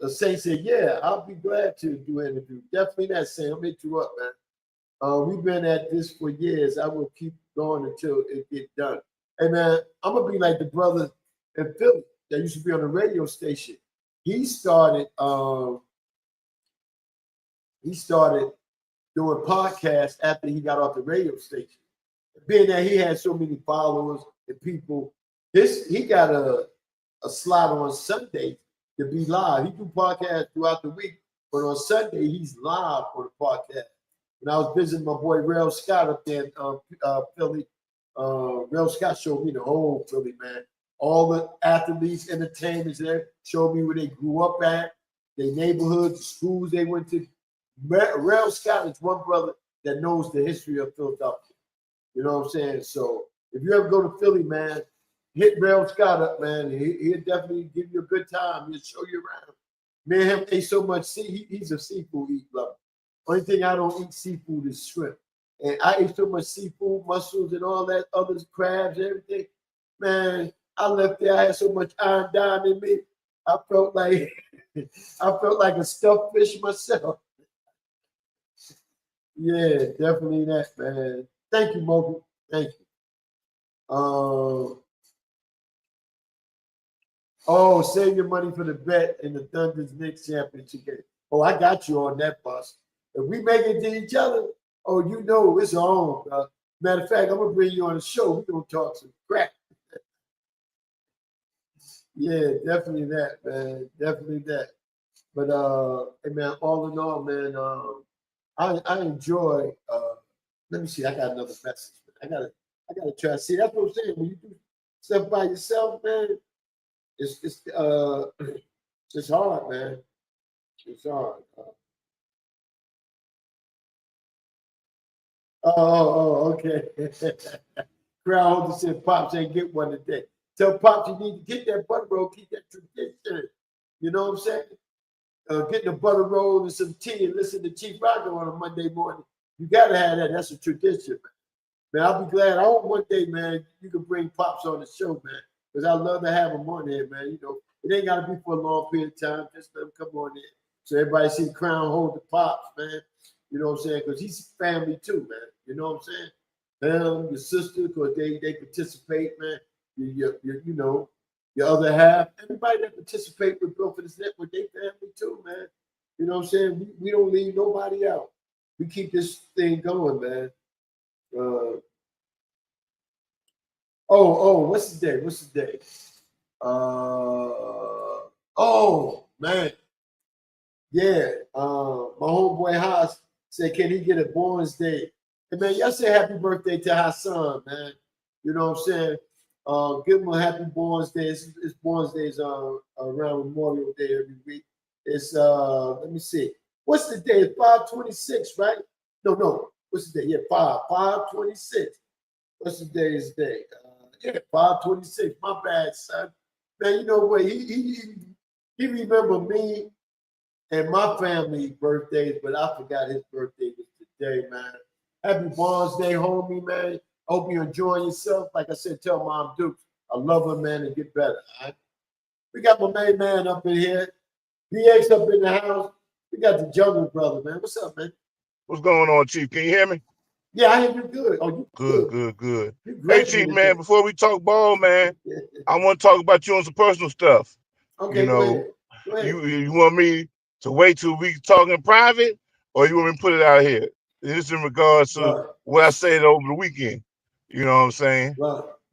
The Saint said, yeah, I'll be glad to do an interview. Definitely that, Saint. I'll hit you up, man. We've been at this for years. I will keep going until it gets done. Hey, man, I'm going to be like the brother in Philly that used to be on the radio station. He started doing podcasts after he got off the radio station. Being that he had so many followers and people, he got a slot on Sunday to be live. He do podcasts throughout the week, but on Sunday he's live on the podcast. When I was visiting my boy Rail Scott up there in Philly, Rail Scott showed me the whole Philly, man. All the athletes, entertainers there, showed me where they grew up at, their neighborhoods, the schools they went to. Rail Scott is one brother that knows the history of Philadelphia. You know what I'm saying? So if you ever go to Philly, man, hit Rail Scott up, man. He'll definitely give you a good time. He'll show you around. Me and him ate so much. He's a seafood lover. Only thing I don't eat seafood is shrimp. And I ate so much seafood, mussels, and all that other crabs, everything. Man, I left there. I had so much iron down in me. I felt like a stuffed fish myself. Yeah, definitely that, man. Thank you, Moby. Thank you. Save your money for the bet in the Thunder's Knicks championship game. Oh, I got you on that bus. If we make it to each other, oh, you know it's on, bro. Matter of fact, I'm gonna bring you on the show. We're gonna talk some crap. Yeah, definitely that, man. Definitely that. But hey man, all in all, man, I enjoy let me see, I got another message. I gotta try to see. That's what I'm saying. When you do stuff by yourself, man, it's hard, man. It's hard. Okay. Crowd holder said Pops ain't get one today. Tell Pops you need to get that butter roll, keep that tradition. You know what I'm saying? Getting a butter roll and some tea and listen to Chief Rocker on a Monday morning. You gotta have that. That's a tradition, man. I'll be glad. I hope one day, man, you can bring Pops on the show, man. Because I love to have him on there, man. You know, it ain't gotta be for a long period of time. Just let him come on there. So everybody see Crown hold the Pops, man. You know what I'm saying? Because he's family too, man. You know what I'm saying? him, your sister, because they participate, man. You know, your other half, everybody that participate with Built for This Network, they family too, man. You know what I'm saying? We don't leave nobody out. We keep this thing going, man. What's the day? Oh man, yeah. My homeboy Haas said, can he get a Born's Day? Hey man, y'all say happy birthday to Hassan, man. You know what I'm saying? Give him a happy Born's Day. It's Born's Days around Memorial Day every week. It's let me see. What's the day? It's 5/26, right? No. What's the day? Yeah, 5/26. What's the day's day? Yeah, 5/26. My bad, son. Man, you know what? He remember me and my family birthdays, but I forgot his birthday was today, man. Happy Born's Day, homie, man. Hope you're enjoying yourself. Like I said, tell Mom Dukes, I love her, man, and get better. All right? We got my main man up in here. BX up in the house. We got the Jungle Brother, man. What's up, man? What's going on, Chief? Can you hear me? Yeah, I hear you good. Oh, you good. Hey, Chief, man, before we talk ball, man, I want to talk about you on some personal stuff. Okay, you know, go ahead. You want me to wait till we talk in private, or you want me to put it out here? This in regards to what I said over the weekend. You know what I'm saying?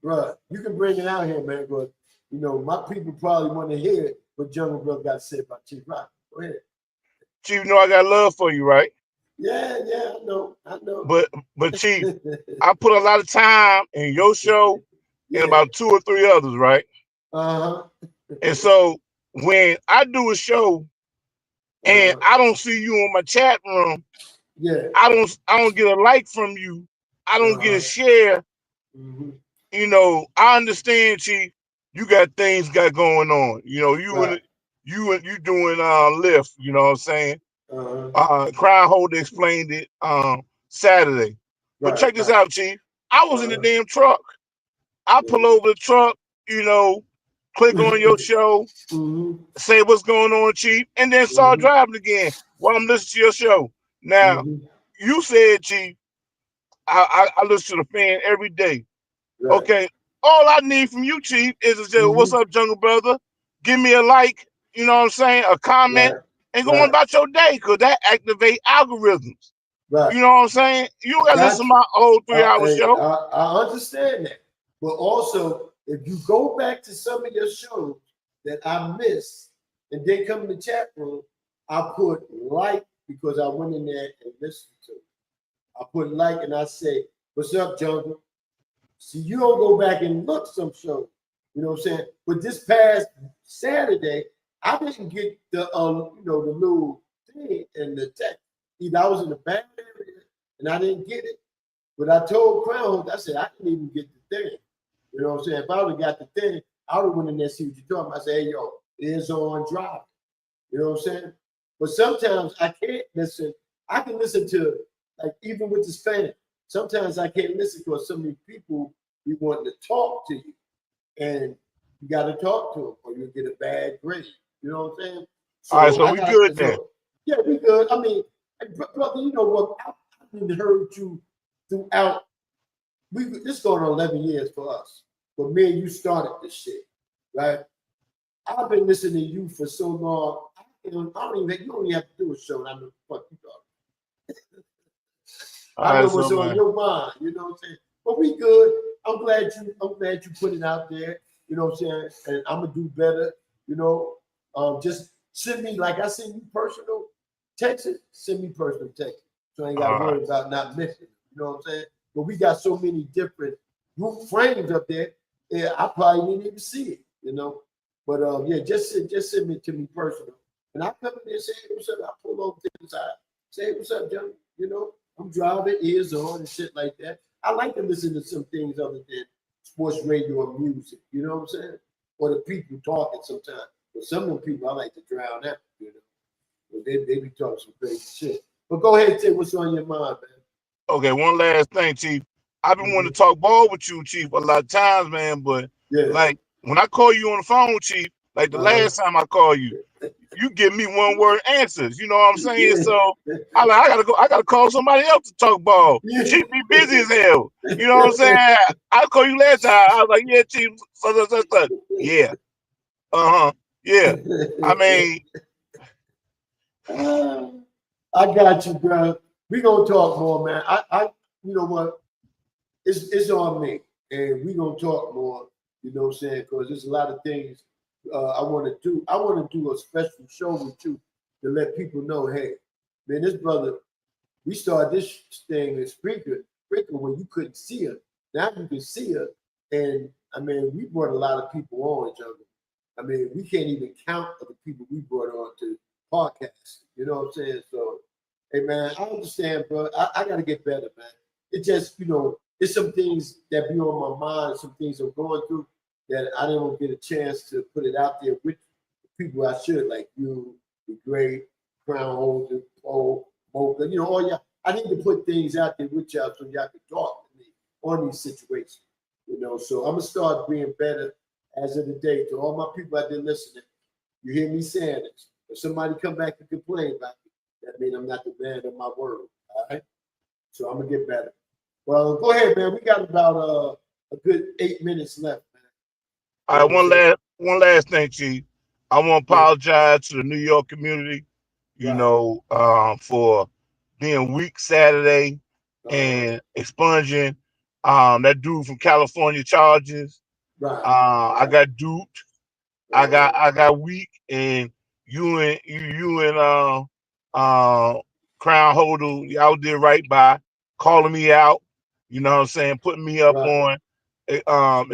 Right. You can bring it out here, man, but, you know, my people probably want to hear what Jungle Brother got to say about Chief Rock. Go ahead. Chief, you know I got love for you, right? Yeah, I know. But Chief, I put a lot of time in your show and about 2 or 3 others, right? And so when I do a show and I don't see you in my chat room, I don't get a like from you, I don't get a share. You know, I understand, Chief. You got things going on. You know, you doing Lyft. You know what I'm saying? Crown Holder explained it Saturday. But check this out, Chief. I was in the damn truck. I pull over the truck, you know, click on your show, say what's going on, Chief, and then start driving again while I'm listening to your show. Now, you said, Chief, I listen to the fan every day. Okay, all I need from you, Chief, is to say, what's up, Jungle Brother? Give me a like, you know what I'm saying, a comment, and go on about your day, because that activate algorithms. You know what I'm saying? You got to listen to my whole 3-hour show. I understand that. But also, if you go back to some of your shows that I missed and then come in the chat room, I put like because I went in there and listened to it. I put like and I say, what's up, Jungle? See, you don't go back and look some shows. You know what I'm saying? But this past Saturday, I didn't get the the little thing in the text. Either I was in the back area and I didn't get it. But I told Crown Holder, I said, I didn't even get the thing. You know what I'm saying? If I would have got the thing, I would have went in there and see what you're talking about. I said, hey, yo, it is on drive. You know what I'm saying? But sometimes I can't listen. I can listen to, like, even with this fan, sometimes I can't listen because so many people be wanting to talk to you. And you got to talk to them or you'll get a bad grade. You know what I'm saying? So all right, so we good then. Yeah, we good. I mean, brother, you know what? I've heard you throughout. This is going on 11 years for us. But me and you started this shit, right? I've been listening to you for so long. You don't even have to do a show. And I know what the fuck you talking. I know what's on your mind. You know what I'm saying? But we good. I'm glad you put it out there. You know what I'm saying? And I'm gonna do better. You know, just send me, like I send you personal texts. Send me personal texts, so I ain't got to worry about not missing. You know what I'm saying? But we got so many different group frames up there. Yeah, I probably didn't even see it. You know, but yeah, just send it to me personal, and I come in there and say, hey, what's up? I pull over to the side, say, hey, what's up, Johnny? You know, I'm driving, ears on, and shit like that. I like to listen to some things other than sports radio and music. You know what I'm saying? Or the people talking sometimes. But some of the people I like to drown out. You know, but they be talking some crazy shit. But go ahead and say what's on your mind, man. Okay, one last thing, Chief. I've been wanting to talk ball with you, Chief, a lot of times, man. But like when I call you on the phone, Chief, like the last time I called you, you give me one word answers. You know what I'm saying? So I gotta call somebody else to talk ball. Chief be busy as hell. You know what I'm saying? I called you last time. I was like, yeah, Chief, such. Yeah. Yeah. I mean, I got you, bro. We gonna talk more, man. You know what? It's on me, and we gonna talk more. You know what I'm saying? Because there's a lot of things I want to do. I want to do a special show with you to let people know, hey, man, this brother. We started this thing in Spreaker when you couldn't see her. Now you can see her, and I mean, we brought a lot of people on, Jungle. I mean, we can't even count the people we brought on to podcasts. You know what I'm saying? So, hey, man, I understand, bro. I got to get better, man. It just, you know, it's some things that be on my mind, some things I'm going through that I didn't get a chance to put it out there with people I should, like you, the great Crown Holder, Paul, Mocha, you know, all y'all. I need to put things out there with y'all so y'all can talk to me on these situations, you know. So I'm going to start being better as of the day. To all my people out there listening, you hear me saying this. If somebody come back and complain about me, that means I'm not the man of my word, all right? So I'm going to get better. Well, go ahead, man. We got about a good 8 minutes left, man. All right, one last thing, Chief. I want to apologize to the New York community, you know, for being weak Saturday and expunging that dude from California charges. I got duped. I got weak, and you and Crown Holder, y'all did right by calling me out. You know what I'm saying? Putting me up on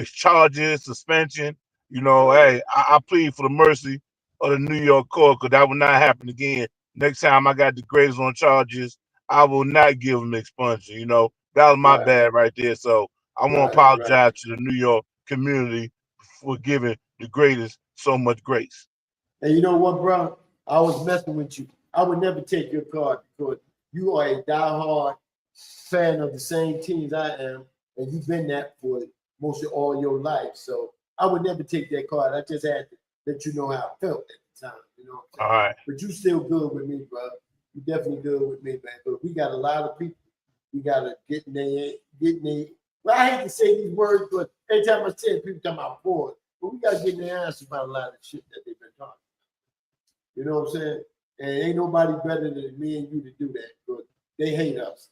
charges, suspension. You know, hey, I plead for the mercy of the New York court, because that will not happen again. Next time I got the Graves on charges, I will not give them expungement. You know, that was my bad right there. So I want to apologize to the New York community for giving the greatest so much grace. And you know what, bro? I was messing with you. I would never take your card because you are a diehard fan of the same teams I am, and you've been that for most of all your life. So I would never take that card. I just had to let you know how I felt at the time, you know. All right. But you still good with me, bro. You definitely good with me, man. But we got a lot of people. We gotta get in there. Well, I hate to say these words, but every time I say it, people talking about bored. But we gotta get in their answers about a lot of shit that they've been talking about. You know what I'm saying? And ain't nobody better than me and you to do that. But they hate us.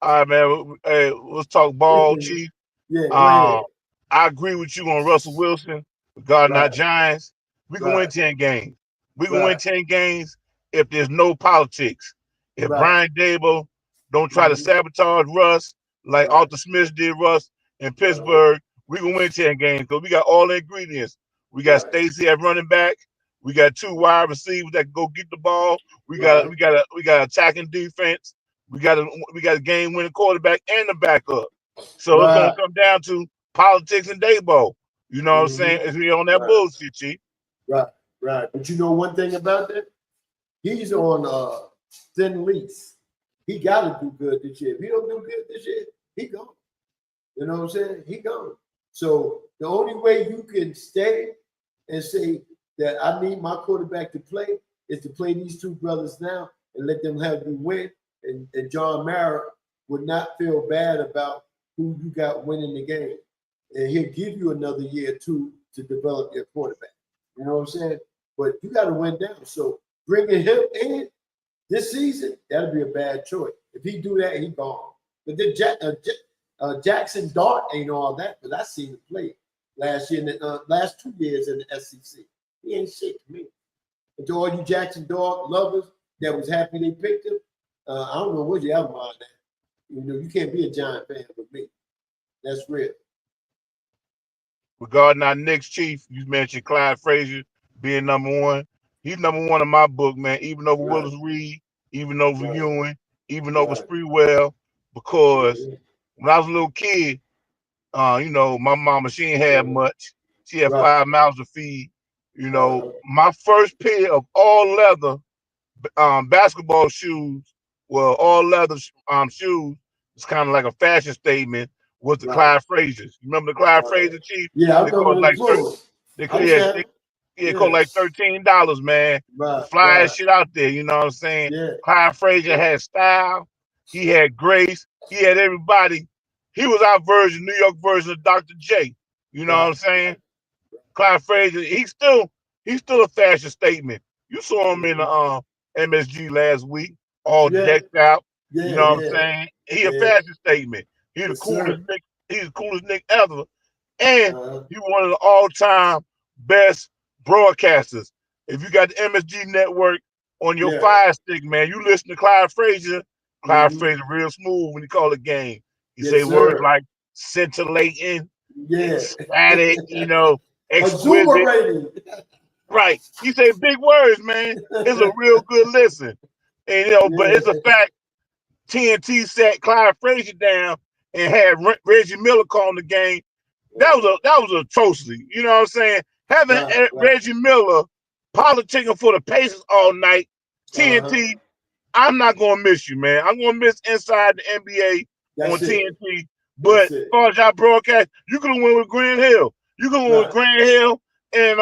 All right, man. Hey, let's talk ball, Chief. Yeah, go ahead. I agree with you on Russell Wilson, regarding our Giants. We can win 10 games. We can win 10 games if there's no politics. If Brian Daboll don't try to sabotage Russ like Arthur Smith did Russ in Pittsburgh, we can win 10 games because we got all the ingredients. We got Stacy at running back. We got 2 wide receivers that can go get the ball. We got attacking defense. We got a game-winning quarterback and the backup. So it's gonna come down to politics and Daboll. You know what I'm saying? If we on that bullshit, Chief. Right. But you know one thing about that? He's on thin lease. He got to do good this year. If he don't do good this year, he gone. You know what I'm saying? He gone. So the only way you can stay and say that I need my quarterback to play is to play these 2 brothers now and let them have you win. And John Mara would not feel bad about who you got winning the game. And he'll give you another year or 2 to develop your quarterback. You know what I'm saying? But you got to win down. So bringing him in this season, that'll be a bad choice. If he do that, he gone. But then Jackson Dart ain't all that, but I seen him play last year, in the last 2 years in the SEC. He ain't shit to me. And to all you Jackson Dart lovers that was happy they picked him, I don't know what you have on that. You know, you can't be a Giant fan with me. That's real. Regarding our next Chief, you mentioned Clyde Frazier being number 1. He's number 1 in my book, man, even over Willis Reed, even over Ewing, even over Spreewell, because when I was a little kid, you know, my mama, she ain't had much. She had 5 mouths to feed. You know, my first pair of all leather basketball shoes, well, all leather shoes, it's kind of like a fashion statement, was the Clyde Fraziers. You remember the Clyde Frazier, Chief? Yeah, I remember the clothes. Yeah, it cost like $13, man. Right, Fly right. shit out there, you know what I'm saying? Yeah. Clyde Frazier had style. He had grace. He had everybody. He was our version, New York version of Dr. J. You know what I'm saying? Clyde Frazier, he's still a fashion statement. You saw him in the MSG last week, all decked out. Yeah, you know what I'm saying? He a fashion statement. He's the coolest Nick. He's the coolest Nick ever, and he one of the all-time best broadcasters. If you got the MSG network on your Fire Stick, man, you listen to Clyde Frazier. Clyde Frazier real smooth when he call a game. He say words like scintillating, static, you know, exquisite. Right. He say big words, man. It's a real good listen. And, you know, but it's a fact TNT sat Clyde Frazier down and had Reggie Miller calling the game. That was atrocity. You know what I'm saying? Having Reggie Miller politicking for the Pacers all night, TNT, I'm not going to miss you, man. I'm going to miss Inside the NBA on TNT. But as far as y'all broadcast, you could have went with Grant Hill. You could have went with Grant Hill and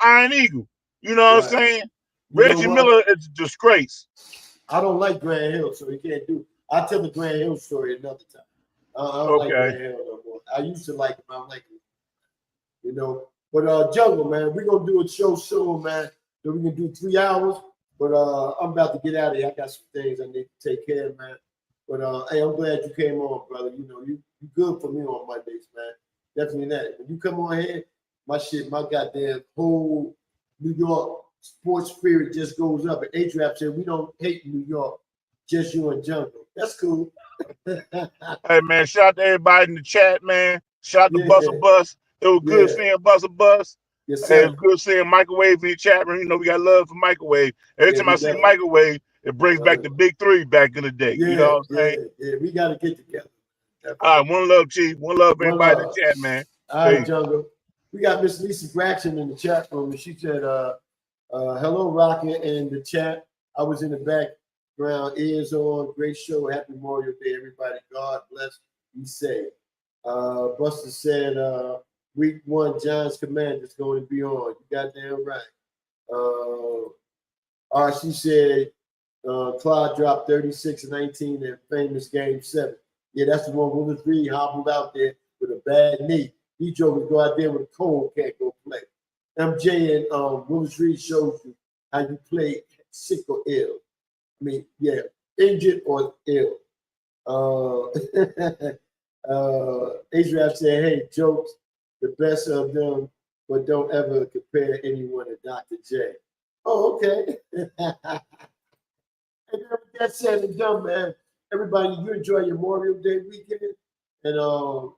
Iron Eagle. You know what I'm saying? Reggie Miller is a disgrace. I don't like Grant Hill, so he can't do it. I'll tell the Grant Hill story another time. I don't like Grant Hill no more. I used to like him. I don't like him. You know. But Jungle, man, we're going to do a show soon, man. So we can do 3 hours. But I'm about to get out of here. I got some things I need to take care of, man. But hey, I'm glad you came on, brother. You know, you good for me on Mondays, man. Definitely that. When you come on here, my goddamn whole New York sports spirit just goes up. And A-Trap said, we don't hate New York, just you and Jungle. That's cool. Hey, man, shout out to everybody in the chat, man. Shout out to Buster Bus. It was good seeing Buster Bus. Yes, Hey, sir. it was good seeing Microwave in the chat room. You know, we got love for Microwave. Every time I see Microwave, it brings back the big three back in the day. You know what I'm saying? Yeah, we got to get together. All right, one love, Chief. One love, everybody in the chat, man. All right, Jungle. We got Miss Lisa Braxton in the chat room, and she said, hello, Rocket, in the chat. I was in the background, ears on. Great show. Happy Memorial Day, everybody. God bless. Be safe. Buster said, week 1, Giants Commanders going to be on. You goddamn right. RC said, Clyde dropped 36-19 in famous Game 7. Yeah, that's the one Willis Reed hobbled out there with a bad knee. He drove to go out there with a cold, can't go play. MJ and Willis Reed shows you how you play sick or ill. I mean, yeah, injured or ill. Adrian said, hey, jokes, the best of them, but don't ever compare anyone to Dr. J. Oh, okay. And that said and done, man. Everybody, you enjoy your Memorial Day weekend. And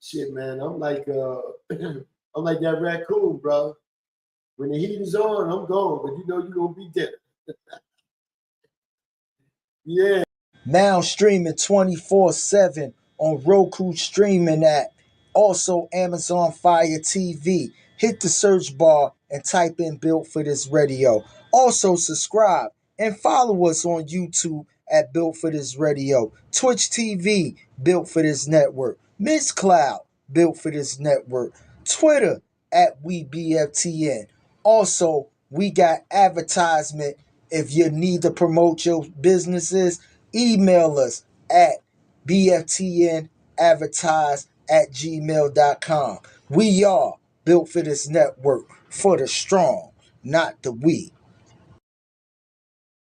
shit, man, I'm like I'm like that raccoon, bro. When the heat is on, I'm gone, but you know you're gonna be dead. Yeah. Now streaming 24/7 on Roku streaming app. Also Amazon Fire TV. Hit the search bar and type in Built for This Radio. Also subscribe and follow us on YouTube at Built for This Radio. Twitch TV, Built for This Network. Mixcloud, Built for This Network. Twitter at WeBFTN. Also, we got advertisement. If you need to promote your businesses, email us at bftnadvertise@gmail.com. We are Built for This Network, for the strong, not the weak.